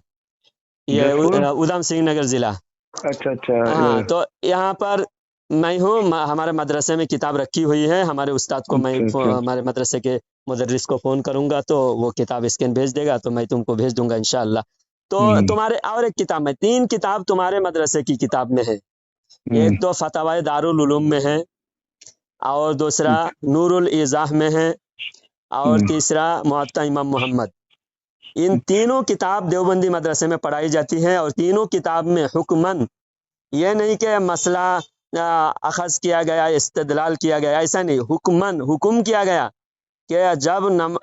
ये उधम सिंह नगर जिला। अच्छा। हाँ, तो यहाँ पर मैं हूँ, हमारे मदरसे में किताब रखी हुई है। हमारे उस्ताद को मैं हमारे मदरसे के मुदर्रिस को फोन करूंगा तो वो किताब स्कैन भेज देगा, तो मैं तुमको भेज दूंगा इंशाअल्लाह। तो तुम्हारे और एक किताब में, 3 किताब तुम्हारे मदरसे की किताब में है। एक तो फतवाए दारुल उलूम में है, और दूसरा नूरुल इज़ाह में है, और तीसरा मुअत्ता इमाम मोहम्मद। इन तीनों किताब देवबंदी मदरसे में पढ़ाई जाती है, और तीनों किताब में हुक्मन, ये नहीं कि मसला अखज़ किया गया, इस्तिदलाल किया गया, ऐसा नहीं, हुक्मन हुक्म किया गया कि जब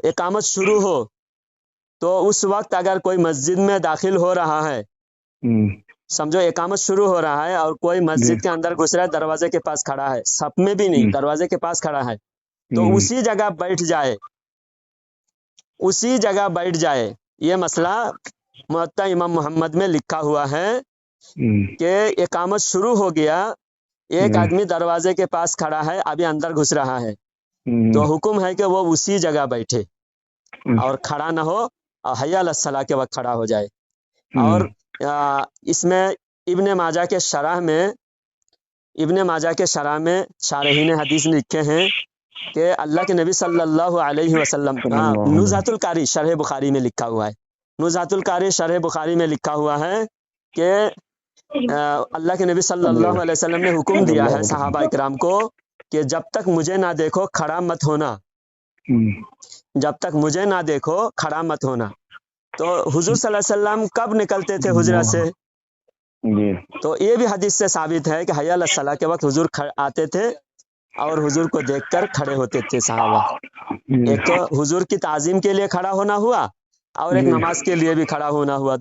इकामत शुरू हो तो उस वक्त अगर कोई मस्जिद में दाखिल हो रहा है, समझो इकामत शुरू हो रहा है और कोई मस्जिद के अंदर घुस रहा है, दरवाजे के पास खड़ा है, सफ में भी नहीं, दरवाजे के पास खड़ा है, तो उसी जगह बैठ जाए। ये मसला मुअत्ता इमाम मोहम्मद में लिखा हुआ है कि इकामत शुरू हो गया, एक आदमी दरवाजे के पास खड़ा है, अभी अंदर घुस रहा है, तो हुक्म है कि वो उसी जगह बैठे और खड़ा ना हो, और हय्या अलस सलाह के वक्त खड़ा हो जाए। और इसमें इब्ने माजा के शरह में शारहीन हदीस लिखे हैं कि अल्लाह के नबी सल्लल्लाहु अलैहि वसल्लम, नुज़हतुल कारी शरह बुखारी में लिखा हुआ है, नुज़हतुल कारी शरह बुखारी में लिखा हुआ है कि अल्लाह के नबी सल्लल्लाहु अलैहि वसल्लम ने हुक्म दिया है सहाबा इकराम को कि जब तक मुझे ना देखो खड़ा मत होना, जब तक मुझे ना देखो खड़ा मत होना। तो हुजूर सल्लल्लाहु अलैहि वसल्लम कब निकलते थे हुजरा से? तो ये भी हदीस से साबित है कि हय्या अलस सलाह के वक्त हुजूर आते थे और हुजूर को देखकर खड़े होते थे सहाबा। एक तो हुजूर की ताजीम के लिए खड़ा होना हुआ और एक नमाज के लिए भी खड़ा होना हुआ,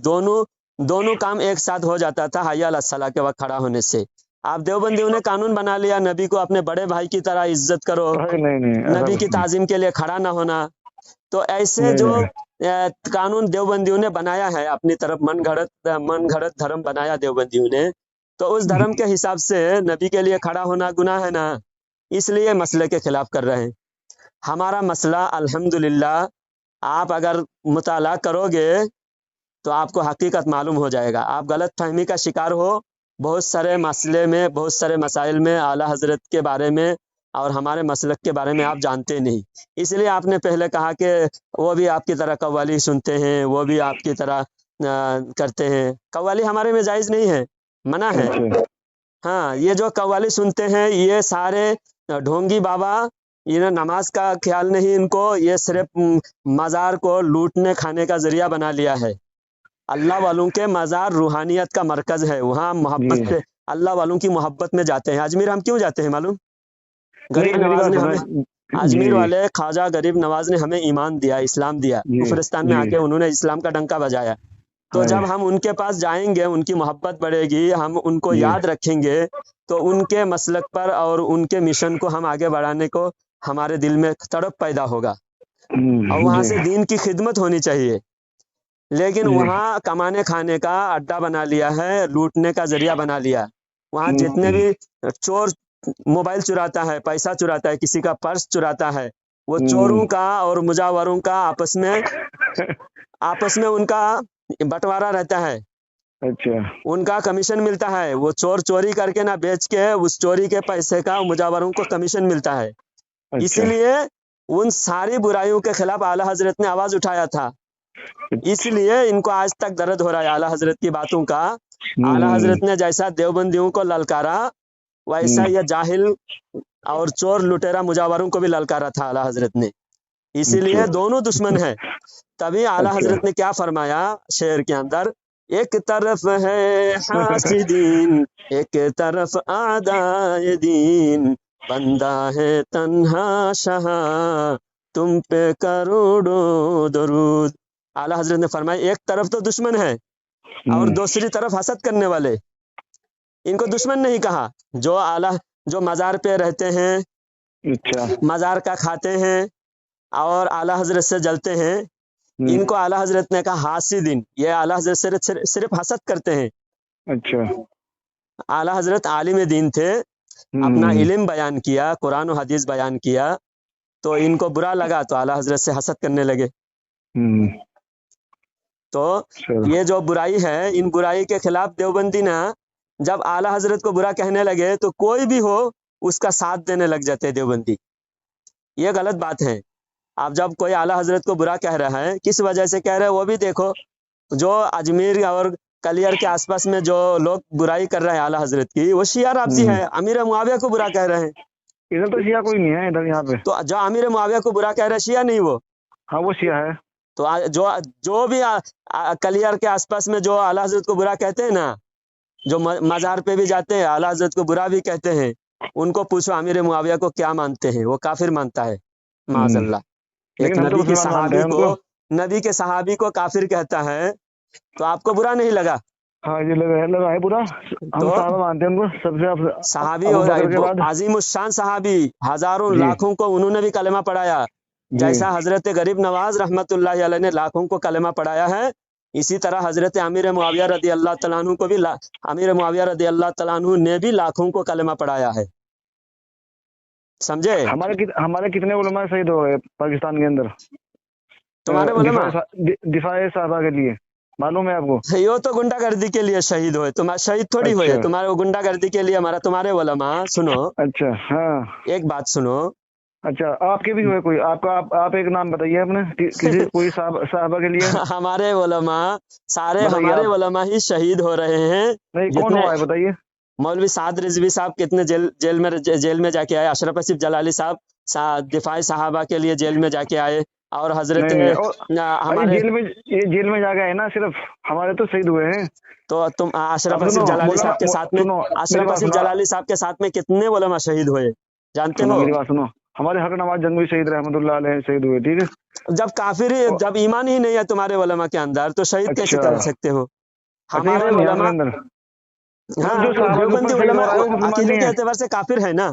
दोनों काम एक साथ हो जाता था हय्या अलस सलाह के वक्त खड़ा होने से। आप देवबंदियों ने कानून बना लिया, नबी को अपने बड़े भाई की तरह इज्जत करो, नबी की ताजीम के लिए खड़ा ना होना। तो ऐसे जो कानून देवबंदियों ने बनाया है अपनी तरफ, मन घड़त धर्म बनाया देवबंदियों ने, तो उस धर्म के हिसाब से नबी के लिए खड़ा होना गुनाह है ना, इसलिए मसले के खिलाफ कर रहे हैं। हमारा मसला अल्हम्दुलिल्लाह, आप अगर मुताला करोगे तो आपको हकीकत मालूम हो जाएगा। आप गलत फहमी का शिकार हो बहुत सारे मसले में, बहुत सारे मसाइल में, आला हजरत के बारे में और हमारे मसलक के बारे में आप जानते नहीं, इसलिए आपने पहले कहा कि वो भी आपकी तरह कव्वाली सुनते हैं, वो भी आपकी तरह करते हैं। कव्वाली हमारे में जायज़ नहीं है, मना है। हाँ, ये जो कव्वाली सुनते हैं ये सारे ढोंगी बाबा, इन्हें नमाज का ख्याल नहीं इनको, ये सिर्फ मज़ार को लूटने खाने का जरिया बना लिया है। अल्लाह वालों के मज़ार रूहानियत का मरकज़ है, वहाँ मोहब्बत से अल्लाह वालों की मोहब्बत में जाते हैं। अजमेर हम क्यों जाते हैं मालूम? गरीब नवाज ने हमें, अजमेर वाले ख्वाजा गरीब नवाज ने हमें ईमान दिया, इस्लाम दिया, कुफरिस्तान में आके उन्होंने इस्लाम का डंका बजाया। تو ہاں جب ہم ان کے پاس جائیں گے ان کی محبت بڑھے گی، ہم ان کو جی یاد رکھیں گے، تو ان کے مسلک پر اور ان کے مشن کو ہم آگے بڑھانے کو ہمارے دل میں تڑپ پیدا ہوگا، اور وہاں جی سے دین کی خدمت ہونی چاہیے۔ لیکن جی وہاں کمانے کھانے کا اڈا بنا لیا ہے، لوٹنے کا ذریعہ بنا لیا۔ وہاں جتنے بھی چور موبائل چراتا ہے، پیسہ چراتا ہے، کسی کا پرس چراتا ہے، وہ چوروں کا اور مجاوروں کا آپس میں ان کا بٹوارا رہتا ہے، اچھا ان کا کمیشن ملتا ہے۔ وہ چور چوری کر کے نہ بیچ کے اس چوری کے پیسے کا مجاوروں کو کمیشن ملتا ہے۔ اسی اچھا لیے ان ساری برائیوں کے خلاف اعلیٰ حضرت نے آواز اٹھایا تھا، اس لیے ان کو آج تک درد ہو رہا ہے اعلیٰ حضرت کی باتوں کا۔ اعلیٰ حضرت نے جیسا دیوبندیوں کو للکارا، ویسا یہ جاہل اور چور لٹیرا مجاوروں کو بھی للکارا تھا اعلیٰ حضرت نے، اسی لیے دونوں دشمن ہیں۔ تبھی اعلیٰ اچھا حضرت نے کیا فرمایا شعر کے اندر، ایک طرف ہے حاسدین ایک طرف اعدائے دین، بندہ ہے تنہا شاہ تم پہ کروڑوں درود۔ اعلیٰ حضرت نے فرمایا ایک طرف تو دشمن ہے اور دوسری طرف حسد کرنے والے، ان کو دشمن نہیں کہا۔ جو مزار پہ رہتے ہیں، اچھا مزار کا کھاتے ہیں اور اعلیٰ حضرت سے جلتے ہیں، ان کو اعلیٰ حضرت نے کہا حاسدین، یہ اعلیٰ حضرت سے صرف حسد کرتے ہیں۔ اچھا اعلیٰ حضرت عالم دین تھے، اپنا علم بیان کیا، قرآن و حدیث بیان کیا، تو ان کو برا لگا تو اعلیٰ حضرت سے حسد کرنے لگے۔ تو یہ جو برائی ہے، ان برائی کے خلاف دیوبندی نا جب اعلیٰ حضرت کو برا کہنے لگے تو کوئی بھی ہو اس کا ساتھ دینے لگ جاتے دیوبندی۔ یہ غلط بات ہے۔ اب جب کوئی اعلیٰ حضرت کو برا کہہ رہا ہے، کس وجہ سے کہہ رہے ہیں وہ بھی دیکھو۔ جو اجمیر اور کلیر کے آس پاس میں جو لوگ برائی کر رہے ہیں اعلیٰ حضرت کی، وہ شیعہ رافضی ہے، امیر معاویہ کو برا کہہ رہے ہیں۔ ادھر تو شیعہ کوئی نہیں ہے، ادھر یہاں پہ تو جو امیر معاویہ کو برا کہہ رہے ہیں شیعہ نہیں وہ؟ ہاں وہ شیعہ ہے۔ تو جو بھی کلیر کے آس پاس میں جو اعلیٰ حضرت کو برا کہتے ہیں نا، جو مزار پہ بھی جاتے ہیں اعلیٰ حضرت کو برا بھی کہتے ہیں، ان کو پوچھو امیر معاویہ کو کیا مانتے ہیں، وہ کافر مانتا ہے معاذ اللہ۔ ایک لیکن ہم تو نبی کے مسلمان مانتے صحابی ہیں ان کو کو۔ نبی کے صحابی کو کافر کہتا ہے تو آپ کو برا نہیں لگا؟ ہاں جی لگا ہے پورا، ہم تو صحابہ مانتے ہیں ان کو سب سے، صحابی ابو اور بکر کے بعد۔ عظیم الشان صحابی، ہزاروں جی لاکھوں کو انہوں نے بھی کلمہ پڑھایا، جی جیسا حضرت غریب نواز رحمت اللہ علیہ نے لاکھوں کو کلمہ پڑھایا ہے، اسی طرح حضرت امیر معاویہ رضی اللہ تعالیٰ عنہ کو بھی امیر معاویہ رضی اللہ تعالیٰ عنہ نے بھی لاکھوں کو کلمہ پڑھایا ہے، سمجھے؟ ہمارے کتنے علماء شہید ہو گئے پاکستان کے اندر تمہارے علماء دفاع صحابہ کے لیے، معلوم ہے آپ کو؟ یہ تو گنڈا گردی کے لیے شہید ہوئے، تمہارے شہید تھوڑی ہوئے، اچھا تمہارے گنڈا گردی کے لیے تمہارے علماء سنو، اچھا ہاں ایک بات سنو۔ اچھا آپ کے بھی ہوئے کوئی؟ آپ ایک نام بتائیے اپنے، کسی کوئی صحابہ کے لیے۔ ہمارے علماء سارے بتائیے ہمارے آپ، علماء ہی شہید ہو رہے ہیں۔ نہیں کون جتنے ہوا ہے بتائیے۔ مولوی سعد رضوی صاحب کتنے جیل میں جا کے آئے، اشرف اسیف جلالی صاحب دفاع صحابہ کے لیے جیل میں جا کے آئے، اور حضرت نہیں ہمارے جیل میں جا گئے نا، صرف ہمارے تو شہید ہوئے ہیں۔ تو تم اشرف اب اسیف سنو جلالی صاحب کے ساتھ میں، سنو میری اشرف بات اسیف سنو، جلالی صاحب کے ساتھ میں کتنے علماء شہید ہوئے جانتے سنو ہو؟ میری بات سنو، ہمارے حق نواز جنگوی شہید رحمۃ اللہ علیہ شہید ہوئے، ٹھیک ہے؟ جب کافر جب ایمان ہی نہیں ہے تمہارے علماء کے اندر تو شہید کیسے اچھا کر سکتے ہو؟ ہمارے ایمان نہیں ہے آپ کے علماء، اندر؟ ہاں جو صحابہ کے دیوبندی اوپر شہید علماء ہو رہا ہے وہ مسلمان عقیدے نہیں کے ہے؟ اعتبار سے کافر ہے نا۔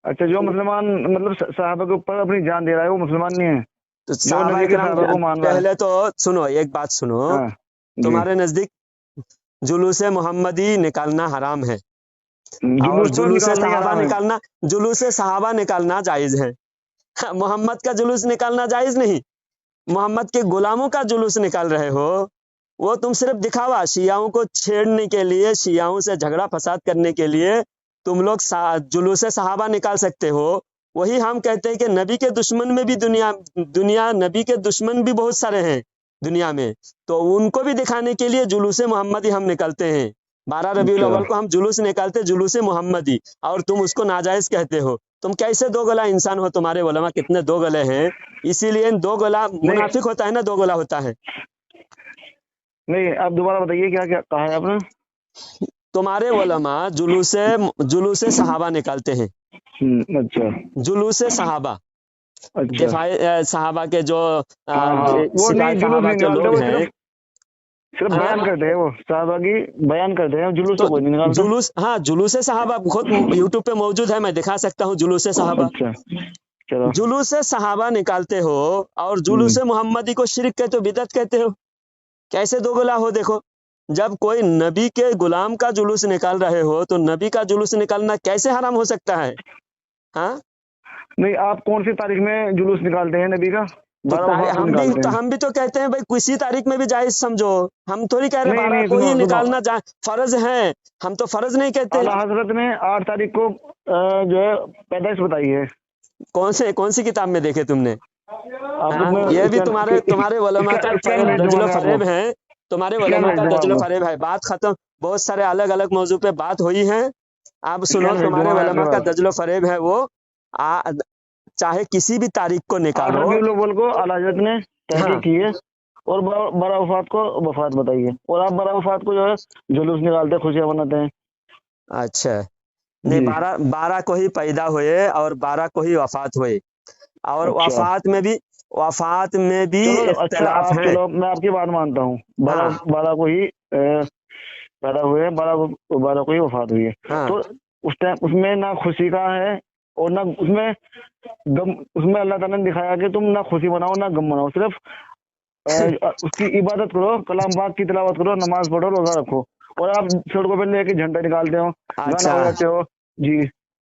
اچھا جو مسلمان مطلب صحابہ کے اوپر اپنی جان دے رہا ہے وہ مسلمان نہیں ہے؟ تو جو نبی کے صحابہ کو مان رہا ہے؟ پہلے تو سنو، ایک بات سنو، ہاں جی، تمہارے نزدیک جلوس محمدی نکالنا حرام ہے اور جلوس تو نکالنا ہی حرام ہے۔ جلوس صحابہ نکالنا جائز ہے۔ محمد کا جلوس نکالنا جائز نہیں، محمد کے غلاموں کا جلوس نکال رہے ہو، وہ تم صرف دکھاوا، شیعوں کو چھیڑنے کے لیے، شیعوں سے جھگڑا فساد کرنے کے لیے تم لوگ جلوس صحابہ نکال سکتے ہو۔ وہی ہم کہتے ہیں کہ نبی کے دشمن میں بھی دنیا نبی کے دشمن بھی بہت سارے ہیں دنیا میں، تو ان کو بھی دکھانے کے لیے جلوس محمدی ہم نکلتے ہیں۔ 12 ربیع اچھا الاول کو ہم جلوس نکالتے جلوس محمدی، اور تم اس کو ناجائز کہتے ہو۔ تم کیسے دو گلا انسان ہو؟ تمہارے علماء کتنے دو گلے ہیں، اسی لیے دو گلا منافق ہوتا ہے نا، دو گلا ہوتا ہے۔ نہیں آپ دوبارہ بتائیے کیا کیا کہا ہے آپ نے؟ تمہارے علماء جلوس صحابہ نکالتے ہیں، اچھا جلوس صحابہ، اچھا دفاع صحابہ کے جو ہاں وہ سپاہی نہیں جلوس صحابہ نہیں کے نکالتے، لوگ وہ ہیں، صرف सिर्फ बयान करते हैं, वो साहबा की बयान करते हैं, जुलूस तो तो कोई नहीं निकालता। जुलूस, हाँ जुलूस सहाबा खुद यूट्यूब पे मौजूद है, मैं दिखा सकता हूँ जुलूस सहाबा। अच्छा चलो। जुलूस सहाबा निकालते हो और जुलूस मोहम्मदी को शिरक कहते हो, बिदअत कहते हो, कैसे दोगला हो? देखो, जब कोई नबी के गुलाम का जुलूस निकाल रहे हो तो नबी का जुलूस निकालना कैसे हराम हो सकता है? हाँ, नहीं, आप कौन सी तारीख में जुलूस निकालते हैं नबी का? तो 12 वफात को निकालते हैं। हम भी तो कहते हैं भाई किसी तारीख में भी जायज समझो। हम थोड़ी कह रहे नहीं 12 नहीं, को ही सुनो निकालना सुनो, फर्ज है, हम तो फर्ज नहीं कहते। आला हजरत ने 8 तारीख को जो है पैदाइश बताई है। कौन सी किताब में देखे तुमने? आप हाँ, मैं ये भी तुम्हारे उलमा का इसका भेज दूंगा गजलो मैं फरेब आपको, है, तुम्हारे स्कैन उलमा भेज का दूंगा गजलो आपको, फरेब है। बात खत्म, बहुत सारे अलग अलग मौजू पे बात हुई है। आप सुनो, स्कैन भेज तुम्हारे दूंगा मैं उलमा आपके का पास। गजलो फरेब है वो, चाहे किसी भी तारीख को 8 निकालो। रबीउल अव्वल को आला हजरत ने हाँ, तहकीक की है और 12 वफात को वफात बताई है, और आप 12 वफात को जो है जुलूस निकालते हैं, खुशियां मनाते हैं। अच्छा, नहीं, जी 12 को ही पैदा हुए और 12 को ही वफात हुए, और अच्छा वफात में भी चलो। अच्छा इख्तलाफ आप, है। चलो मैं आपकी बात मानता हूँ, हाँ 12 को ही पैदा हुए हैं, 12 को ही वफात हुई है। हाँ, तो उस टाइम उसमें ना खुशी का है और ना उसमें गम। उसमें अल्लाह ताला ने दिखाया कि तुम ना खुशी मनाओ ना गम मनाओ, सिर्फ उसकी इबादत करो, कलाम पाक की तिलावत करो, नमाज पढ़ो, रोजा रखो, और आप सड़कों पे लेके झंडा निकालते हो, गाना अच्छा, बजाते हो जी,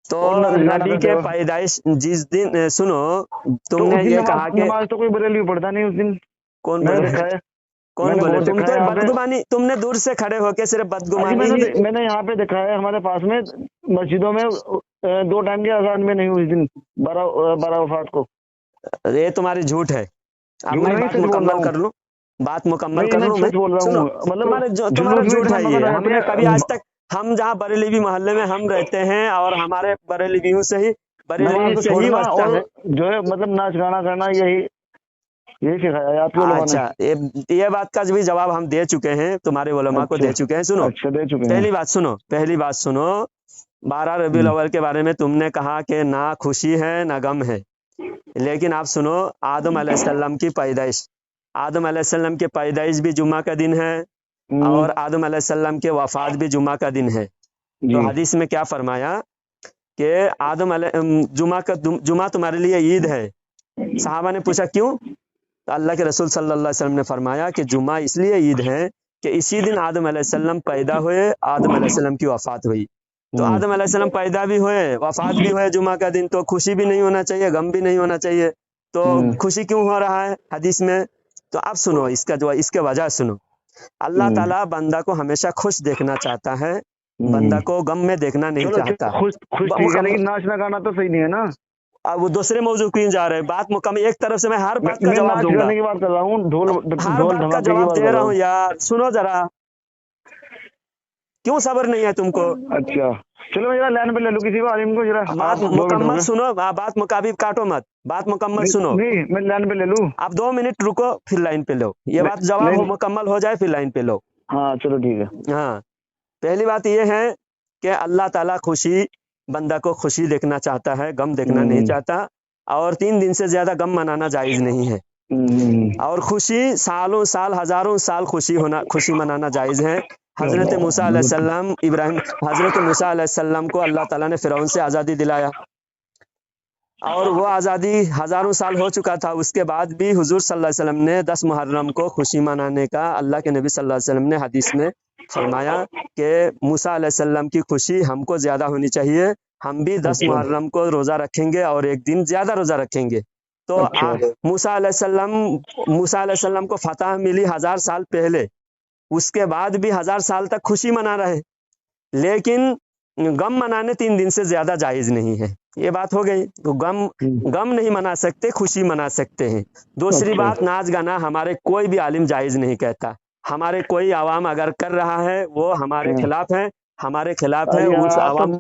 तो और नाच गाना नबी करते के हो। पैदाइश जिस दिन, सुनो, तो उस तुमने दिन ये नमाज कहा कि नमाज तो कोई बरेलवी पढ़ता नहीं उस दिन। कौन मैंने बोले? देखा है, कौन मैंने बोले? बहुत तुम देखा है तो यहाँ पे। बदगुमानी, तुमने दूर से खड़े होके सिर्फ अजी बदगुमानी ही। मैंने यहाँ पे देखा है, हमारे पास में मस्जिदों में 2 टाइम की अजान में नहीं हुई उस दिन 12 वफात को। ये तुम्हारी झूठ है। अब झूठ मैं नहीं, बात सच बोल रहा मुकम्मल हूँ। कर लूं, बात मुकम्मल नहीं कर मैं लूं मैं। सच बोल रहा सुनो, हूँ, मतलब तुम्हारा जुलूस में झूठ इतना है मगन ये। हो जाते हमने कभी आज हैं। तक, हम जहाँ बरेलीवी मोहल्ले में हम रहते हैं और हमारे बरेलीवियों से ही, नमाज बरेली को से ही छोड़ना बचता और है। जो है मतलब नाच गाना करना, यही यही सिखाया है आपके उलमा ने। अच्छा, ये बात का भी जवाब हम दे चुके हैं, तुम्हारे उलमा को अच्छा दे चुके हैं। सुनो, अच्छा, दे चुके हैं। पहली बात सुनो। 12 रबीउल अव्वल के बारे में तुमने कहा कि ना खुशी है ना गम है, लेकिन आप सुनो, आदम अलैहिस्सलाम की पैदाइश, आदम अलैहिस्सलाम के पैदाइश भी जुम्मा का दिन है, और आदम अलैहिस्सलाम के वफात भी जुम्मा का दिन है। तो जी हदीस में क्या फरमाया कि जुम्मा तुम्हारे लिए ईद है। सहाबा ने पूछा क्यों? तो अल्लाह के रसूल सल्लल्लाहु अलैहि वसल्लम ने फरमाया कि जुम्मा इसलिए ईद है कि इसी दिन आदम अलैहिस्सलाम पैदा हुए, आदम अलैहिस्सलाम की वफात हुई। तो आदम अलैहिस्सलाम पैदा भी हुए, वफात भी हुए जुम्मा का दिन, तो खुशी भी नहीं होना चाहिए, गम भी नहीं होना चाहिए। तो खुशी क्यों हो रहा है हदीस में? तो अब सुनो इसके वजह सुनो। अल्लाह ताला बंदा को हमेशा खुश देखना चाहता है, बंदा को गम में देखना नहीं चलो चाहता। खुश खुश ठीक है, लेकिन नाचना गाना तो सही नहीं है ना। अब वो दूसरे मौजू क्यों जा रहे हैं? बात मुकम्मल, एक तरफ से मैं हर बात का मैं जवाब नाच दूंगा, गाने की बात कर रहा हूँ, हर ढोल बात का धमाके की जवाब बात दे कर रहा रहा हूँ हूँ। यार, सुनो जरा। क्यों सब्र नहीं है तुमको? अच्छा चलो, मैं जरा लाइन पे ले लूँ किसी को, आलिम को जरा। बात आप 2 मिनट हो मुकम्मल गए। सुनो, बात मुकाबिल काटो मत, बात मुकम्मल नहीं सुनो। नहीं, मैं लाइन पे ले लूँ। आप 2 मिनट रुको, फिर लाइन पे लो, ये बात जवाब नहीं मुकम्मल हो जाए फिर लाइन पे लो। हाँ चलो ठीक है। हाँ, पहली बात ये है कि अल्लाह ताला खुशी, बंदा को खुशी देखना चाहता है, गम देखना नहीं चाहता, और 3 दिन से ज्यादा गम मनाना जायज नहीं है। और खुशी सालों साल, हजारों साल खुशी मनाना जायज है। हजरत मूसा अलैहिस्सलाम हजरत मूसा अलैहिस्सलाम को अल्लाह ताला ने फिरौन से आज़ादी दिलाया, और वो आज़ादी हजारों साल हो चुका था, उसके बाद भी हुजूर सल्लल्लाहु अलैहि वसल्लम ने 10 मुहर्रम को खुशी मनाने का, अल्लाह के नबी सल्लल्लाहु अलैहि वसल्लम ने हदीस में फरमाया कि मूसा अलैहिस्सलाम की खुशी हमको ज्यादा होनी चाहिए, हम भी 10 अच्छा मुहर्रम को रोजा रखेंगे और एक दिन ज्यादा रोजा रखेंगे। तो अच्छा मूसा अलैहिस्सलाम को फतह मिली 1000 साल पहले, उसके बाद भी 1000 साल तक खुशी मना रहे, लेकिन गम मनाने 3 दिन से ज्यादा जायज नहीं है। ये बात हो गई। तो गम नहीं मना सकते, खुशी मना सकते हैं। दूसरी अच्छा बात, नाच गाना हमारे कोई भी आलिम जायज नहीं कहता। हमारे कोई आवाम अगर कर रहा है वो हमारे खिलाफ है, हमारे खिलाफ है। अरे यार, उस आप तो आवाम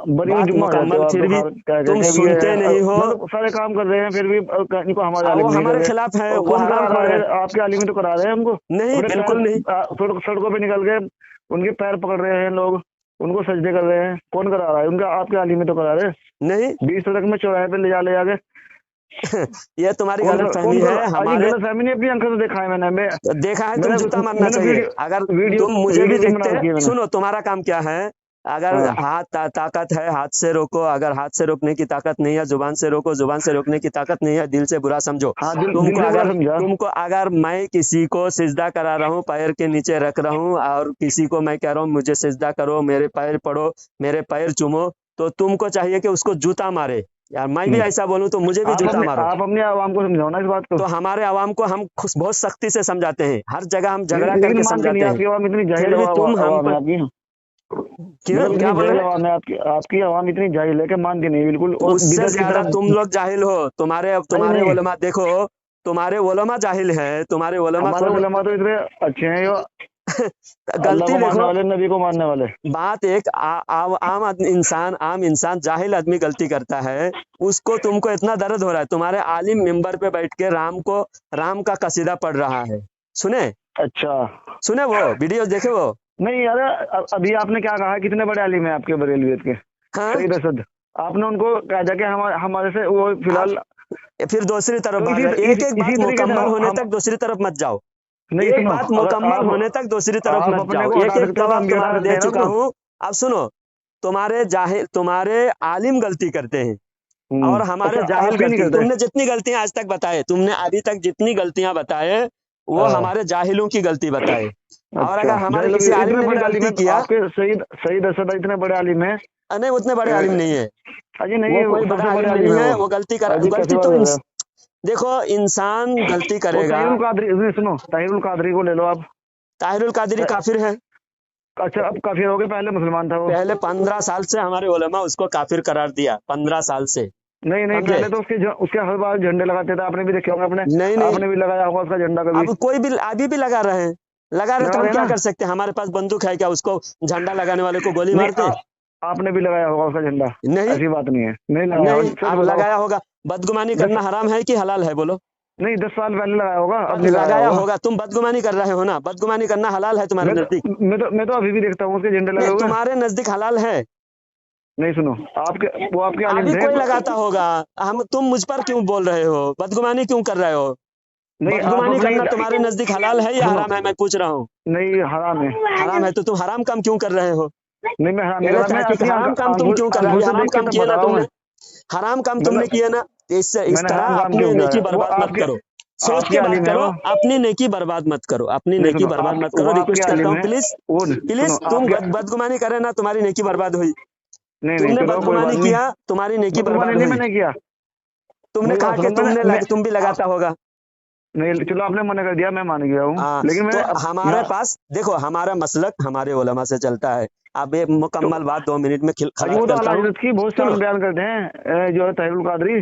बड़ी बात जुम्मा हो जाते हो मुकम्मल, आप फिर तो, भी क्या तुम कहते हैं सुनते नहीं हो। मतलब सारे काम कर रहे हैं, फिर भी इनको हमारे वो आलिम नहीं कर हमारे रहे। खिलाफ है, और वो कौन करा हराम रहा खोर है? है। आपके आलिम ही तो करा रहे हैं हमको। नहीं, अपने बिल्कुल नहीं। सड़कों पे निकल के उनके पैर पकड़ रहे हैं लोग, उनको सजदे कर रहे हैं। कौन करा रहा है? उनका आपके आलिम ही तो करा रहे हैं। नहीं, 20 सड़क में चौराहे पे ले जाके ये तुम्हारी कौन गलत सा फहमी है। अजी हमारे गलत फहमी नहीं, अपनी आंखों से देखा है मैंने। देखा है, तुम मैंने जूता मारना मैंने चाहिए। वीडियो अगर वीडियो तुम मुझे भी वीडियो बना देखते, रखी है मैंने। सुनो तुम्हारा काम क्या है, अगर हाँ ताकत है हाथ से रोको, अगर हाथ से रोकने की ताकत नहीं है जुबान से रोको, जुबान से रोकने की ताकत नहीं है दिल से बुरा समझो। हाँ, दिल से बुरा समझा। तुमको अगर मैं किसी को सिजदा करा रहा हूँ, पैर के नीचे रख रहा हूँ, और किसी को मैं कह रहा हूँ मुझे सिजदा करो, मेरे पैर पड़ो, मेरे पैर चूमो, तो तुमको चाहिए कि उसको जूता मारे। यार मैं भी ऐसा बोलूं तो मुझे भी जूता मारो। आप अपने आवाम को समझाओ ना इस बात को। तो हमारे आवाम को हम बहुत सख्ती से समझाते हैं, हर जगह हम झगड़ा लेकिन करके मानती नहीं, समझाते आपकी हैं। आवाम इतनी जाहिल फिर भी तुम हम आवाम है पर आपकी। क्यों मतलब क्या इतनी बोल जाहिल रहे हैं? आवाम है आपकी, आपकी आवाम इतनी जाहिल है कि मानती नहीं बिल्कुल। और उससे बिदअत की ज्यादा तरफ तुम लोग जाहिल हो। तुम्हारे तुम्हारे नहीं, उलमा देखो, तुम्हारे उलमा जाहिल है, तुम्हारे उलमा हमारे को उलमा तो इतने अच्छे हैं जो अल्लाह गलती को मानने देखो। वाले, नबी को मानने वाले। बात एक आम इंसान जाहिल आदमी गलती करता है, उसको तुमको इतना दर्द हो रहा है। तुम्हारे आलिम मिंबर पे बैठ के राम का कसीदा पढ़ रहा है, सुने अच्छा सुने वो वीडियो देखे वो। नहीं यार, अभी आपने क्या कहा, कितने बड़े आलिम हैं आपके बरेलवियत के? हाँ, सईद असद, आपने उनको कहा जाके हमारे से वो फिलहाल। फिर दूसरी तरफ तो भाग जाओ। एक एक बात इसी तरीके से मुकम्मल होने हम तक दूसरी तरफ मत जाओ। नहीं, एक सुनो, बात अगर मुकम्मल होने तक दूसरी तरफ आप मत अपने जाओ। को एक हटा एक सकते हो तो जवाब हम भी हटा तुम्हारा सकते दे हैं ना चुका उसको। हूँ। अब सुनो, तुम्हारे आलिम गलती करते हैं और हमारे अच्छा, जाहिल आपके नहीं गलती। करते? तुमने जितनी गलतियां आज तक बताए, तुमने अभी तक जितनी गलतियां बताए, वो हाँ, हमारे जाहिलों की गलती बताए। और अच्छा, अगर हमारे जाहिल किसी आलिम इतने ने भी बड़े आलिम गलती हैं तो किया, आपके सईद सईद असद इतने बड़े आलिम हैं। नहीं उतने बड़े आलिम नहीं है, अजी वो नहीं, कोई बड़ा सबसे बड़े आलिम आलिम नहीं है है। वो। वो गलती अजी कैसी बात तो कर रहे हो? देखो इंसान गलती वो करेगा। ताहिरुल कादरी, सुनो, ताहिरुल कादरी को ले लो आप। ताहिरुल कादरी काफिर है। अच्छा, अब काफिर हो गए, पहले मुसलमान था वो। पहले 15 साल से हमारे उलमा उसको काफिर करार दिया, 15 साल से, नहीं नहीं, समझे? पहले तो उसके हर बार झंडे लगाते थे, आपने भी देखे होंगे, नहीं नहीं, आपने भी लगाया होगा उसका झंडा कभी। अब कोई भी अभी भी लगा रहे हैं, लगा रहे तो लगा हम रहे क्या ना? कर सकते हैं? हमारे पास बंदूक है क्या उसको झंडा लगाने वाले को गोली नहीं, मार दे? आपने भी लगाया होगा उसका झंडा। नहीं ऐसी बात नहीं है, नहीं लगाया होगा, नहीं, सच आप बताओ। लगाया होगा। बदगुमानी करना 10 हराम है कि हलाल है? बोलो। नहीं, 10 साल पहले लगाया होगा, अब नहीं लगाया लगाया होगा। होगा, तुम बदगुमानी कर रहे हो ना। बदगुमानी करना हलाल है तुम्हारे नजदीक? मैं तो अभी भी देखता हूँ उसके झंडे लगे नहीं, हुए। तुम्हारे नजदीक हलाल है? नहीं, सुनो, वो आपके आलिम अभी थे। कोई लगाता होगा। तुम मुझ पर क्यों बोल रहे हो? बदगुमानी क्यों कर रहे हो? नहीं, आप बदगुमानी अपने करना तुम्हारे नजदीक हलाल है या सुनो, हराम है? मैं पूछ रहा हूँ। नहीं हराम है। हराम है तो तुम हराम काम क्यों कर रहे हो? नहीं, मैं हराम नहीं कर मेरे रहा, मैं तहकीक अपनी हराम काम तुम क्यों कर रहे हो? आंखों अभी से हराम देख के काम तब किए बता ना रहा हूँ तुमने, मैं। हराम काम तुमने मतलब किए ना। इस मैंने तरह हराम काम अपनी क्यों किया नेकी है? वो बर्बाद मत करो। सोच आपके के बात आलिम है करो, वो। अपनी नेकी बर्बाद मत करो, अपनी नहीं, नेकी सुनो, बर्बाद मत वो करो। आपके रिक्वेस्ट करता आलिम हूँ है। प्लीज वो प्लीज। सुनो, तुम आपके बदगुमानी करे ना, तुम्हारी नेकी बर्बाद हुई। नहीं नहीं, तुमने चलो कोई बात बदगुमानी नहीं। किया, तुम्हारी नेकी बदगुमानी बर्बाद नहीं हुई। मैंने किया। तुमने मेरी कहा बात कि सुनो, मैंने तुम भी आप लगाता होगा। नहीं, चलो आपने मना कर दिया, मैं मान गया हूँ, हाँ, लेकिन मैं तो अब हमारे यहाँ पास देखो, हमारा मसलक हमारे उलमा से चलता है। अब एक तो मुकम्मल बात 2 मिनट में अजी खलास वो तो करता आला हूँ। हजरत की बहुत सुनो, शान बयान करते हैं, जो है ताहिरुल कादरी।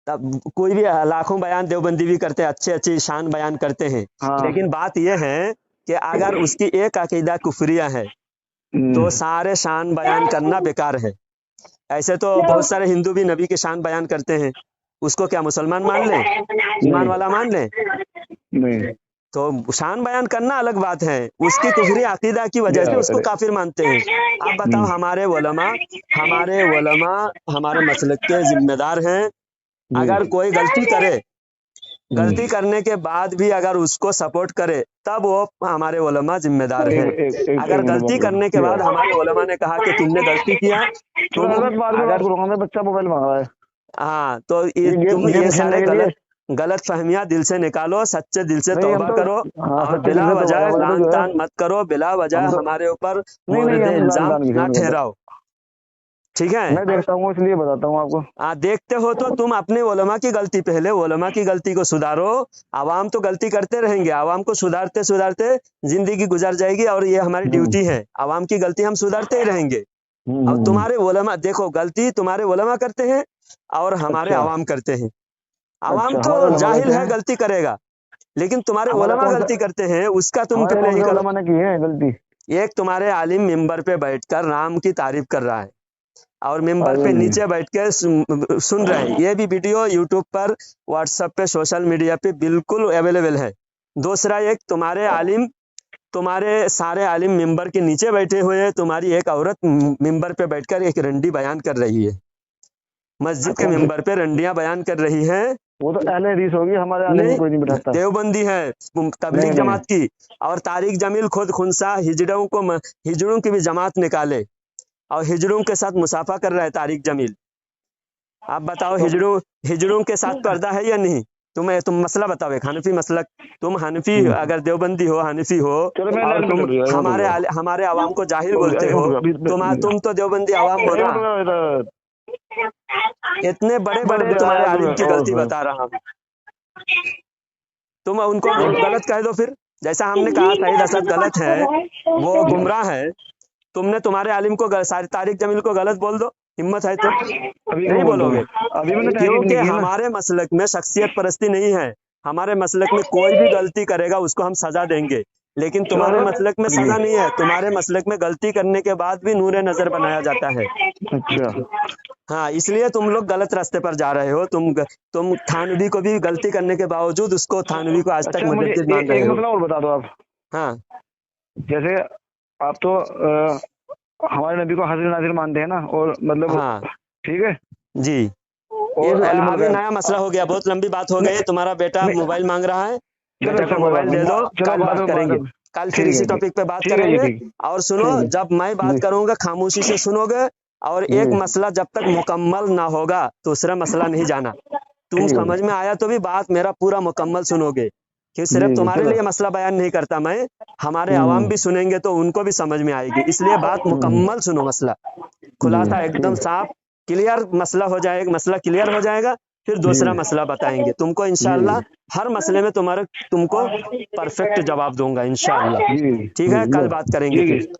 तब कोई भी लाखों बयान देवबंदी भी करते हैं, अच्छे अच्छी शान बयान करते हैं। हाँ। लेकिन बात यह है कि अगर उसकी एक अकीदा कुफरिया है तो सारे शान बयान करना बेकार है। ऐसे तो बहुत सारे हिंदू भी नबी के शान बयान करते हैं, उसको क्या मुसलमान मान लें, ईमान नहीं वाला मान लें? नहीं, तो शान बयान करना अलग बात है, उसकी कुफरी अकीदा की वजह से उसको काफिर मानते हैं। आप बताओ, हमारे उलमा हमारे मसलक के जिम्मेदार हैं। अगर कोई गलती करे, गलती करने के बाद भी अगर उसको सपोर्ट करे, तब वो हमारे उलमा जिम्मेदार हैं। अगर एक गलती करने के बाद हमारे उलमा ने कहा कि तुमने गलती किया, चलो तुम हजरत, बाद में बात अगर करूंगा, मैं बच्चा मोबाइल मांग रहा है। हाँ, तो तुम गेम ये खेलने सारे के लिए। गलत फहमियां दिल से निकालो, सच्चे दिल से नहीं, हम तौबा तो करो। हाँ, और सच्चे दिल बिला से तो वजह हमारे तो लान जो है, तान मत करो, बिला वजह हम तो हमारे ऊपर नहीं नहीं, मोरद हम लान इल्जाम तान किसी ना को नहीं करते। ठहराओ, ठीक है? मैं देखता हूँ इसलिए बताता हूँ आपको। देखते हो तो तुम अपने उलमा की गलती, पहले उलमा की गलती को सुधारो। आवाम तो गलती करते रहेंगे, आवाम को सुधारते सुधारते जिंदगी गुजर जाएगी, और ये हमारी ड्यूटी है। आवाम की गलती हम सुधारते ही रहेंगे। अब तुम्हारे उलमा देखो, गलती तुम्हारे उलमा करते हैं और हमारे अच्छा आवाम करते हैं। आवाम अच्छा, तो हमारे उलमा जाहिल कहते है, हैं। गलती करेगा, लेकिन तुम्हारे हमारे उलमा कौन सा गलती करते हैं, उसका तुम हमारे पहले कौन ही से करो। उलमा ने की है गलती? एक तुम्हारे आलिम मिंबर पे बैठकर राम की तारीफ कर रहा है, और मिंबर पे अरे नीचे बैठ के सुन रहे हैं। ये भी वीडियो यूट्यूब पर, व्हाट्सएप पे, सोशल मीडिया पे बिल्कुल अवेलेबल है। दूसरा, एक तुम्हारे सारे आलिम मिंबर के नीचे बैठे हुए हैं, तुम्हारी एक औरत मिंबर पे बैठकर एक रंडी बयान कर रही है। مسجد کے منبر پہ رنڈیاں بیان کر رہی ہیں، وہ تو اہل حدیث ہوگی، ہمارے اہل حدیث کوئی نہیں بٹھاتا۔ دیوبندی ہے، تبلیغ نہیں۔ جماعت کی، اور طارق جمیل خود خنسا ہجڑوں کی بھی جماعت نکالے اور ہجڑوں کے ساتھ مسافہ کر رہا ہے طارق جمیل۔ آپ بتاؤ ہجڑوں کے ساتھ پردہ ہے یا نہیں؟ تم مسئلہ بتاؤ، ایک حنفی مسلک، تم حنفی اگر دیوبندی ہو، حنفی ہو، چلو میں اور تم ہمارے عوام کو جاہل بولتے ہو، تم تو دیوبندی عوام ہو نا، اتنے بڑے بڑے تمہارے عالم کی غلطی بتا رہا ہوں، تم ان کو غلط کہہ دو پھر، جیسا ہم نے کہا سعید اسد غلط ہے، وہ گمراہ ہے، تم نے تمہارے عالم کو طارق جمیل کو غلط بول دو، ہمت ہے تو نہیں بولو گے، کیونکہ ہمارے مسلک میں شخصیت پرستی نہیں ہے، ہمارے مسلک میں کوئی بھی غلطی کرے گا اس کو ہم سزا دیں گے، لیکن تمہارے مسلک میں سزا نہیں ہے، تمہارے مسلک میں غلطی کرنے کے بعد بھی نور نظر بنایا جاتا ہے۔ اچھا ہاں، اس لیے تم لوگ غلط راستے پر جا رہے ہو، تم تھانوی کو بھی غلطی کرنے کے باوجود اس کو تھانوی کو آج تک مجدد مان رہے ایک ہو۔ مسئلہ اور بتا دو آپ، ہاں جیسے آپ تو ہمارے نبی کو حاضر نازل مانتے ہیں نا، اور مطلب ہاں ٹھیک ہے، جی، اور علم ابھی الغیب، نیا مسئلہ ہو گیا، بہت لمبی بات ہو گئی، تمہارا بیٹا موبائل مانگ رہا ہے، بیٹا کو موبائل دے دو، کل بات کریں گے، کل پھر اسی ٹاپک پہ بات کریں گے، اور سنو، جب میں بات کروں گا خاموشی سے سنو گے، اور ایک مسئلہ جب تک مکمل نہ ہوگا دوسرا مسئلہ نہیں جانا، تم سمجھ میں آیا تو بھی بات میرا پورا مکمل سنو گے، کہ صرف تمہارے لیے مسئلہ بیان نہیں کرتا میں، ہمارے عوام بھی سنیں گے تو ان کو بھی سمجھ میں آئے گی، اس لیے بات مکمل سنو، مسئلہ خلاصہ ایک دم صاف کلیئر مسئلہ ہو جائے گا، مسئلہ کلیئر ہو جائے گا، پھر دوسرا مسئلہ بتائیں گے تم کو، انشاءاللہ ہر مسئلے میں تم کو پرفیکٹ جواب دوں گا انشاءاللہ، ٹھیک ہے، کل بات کریں گے پھر۔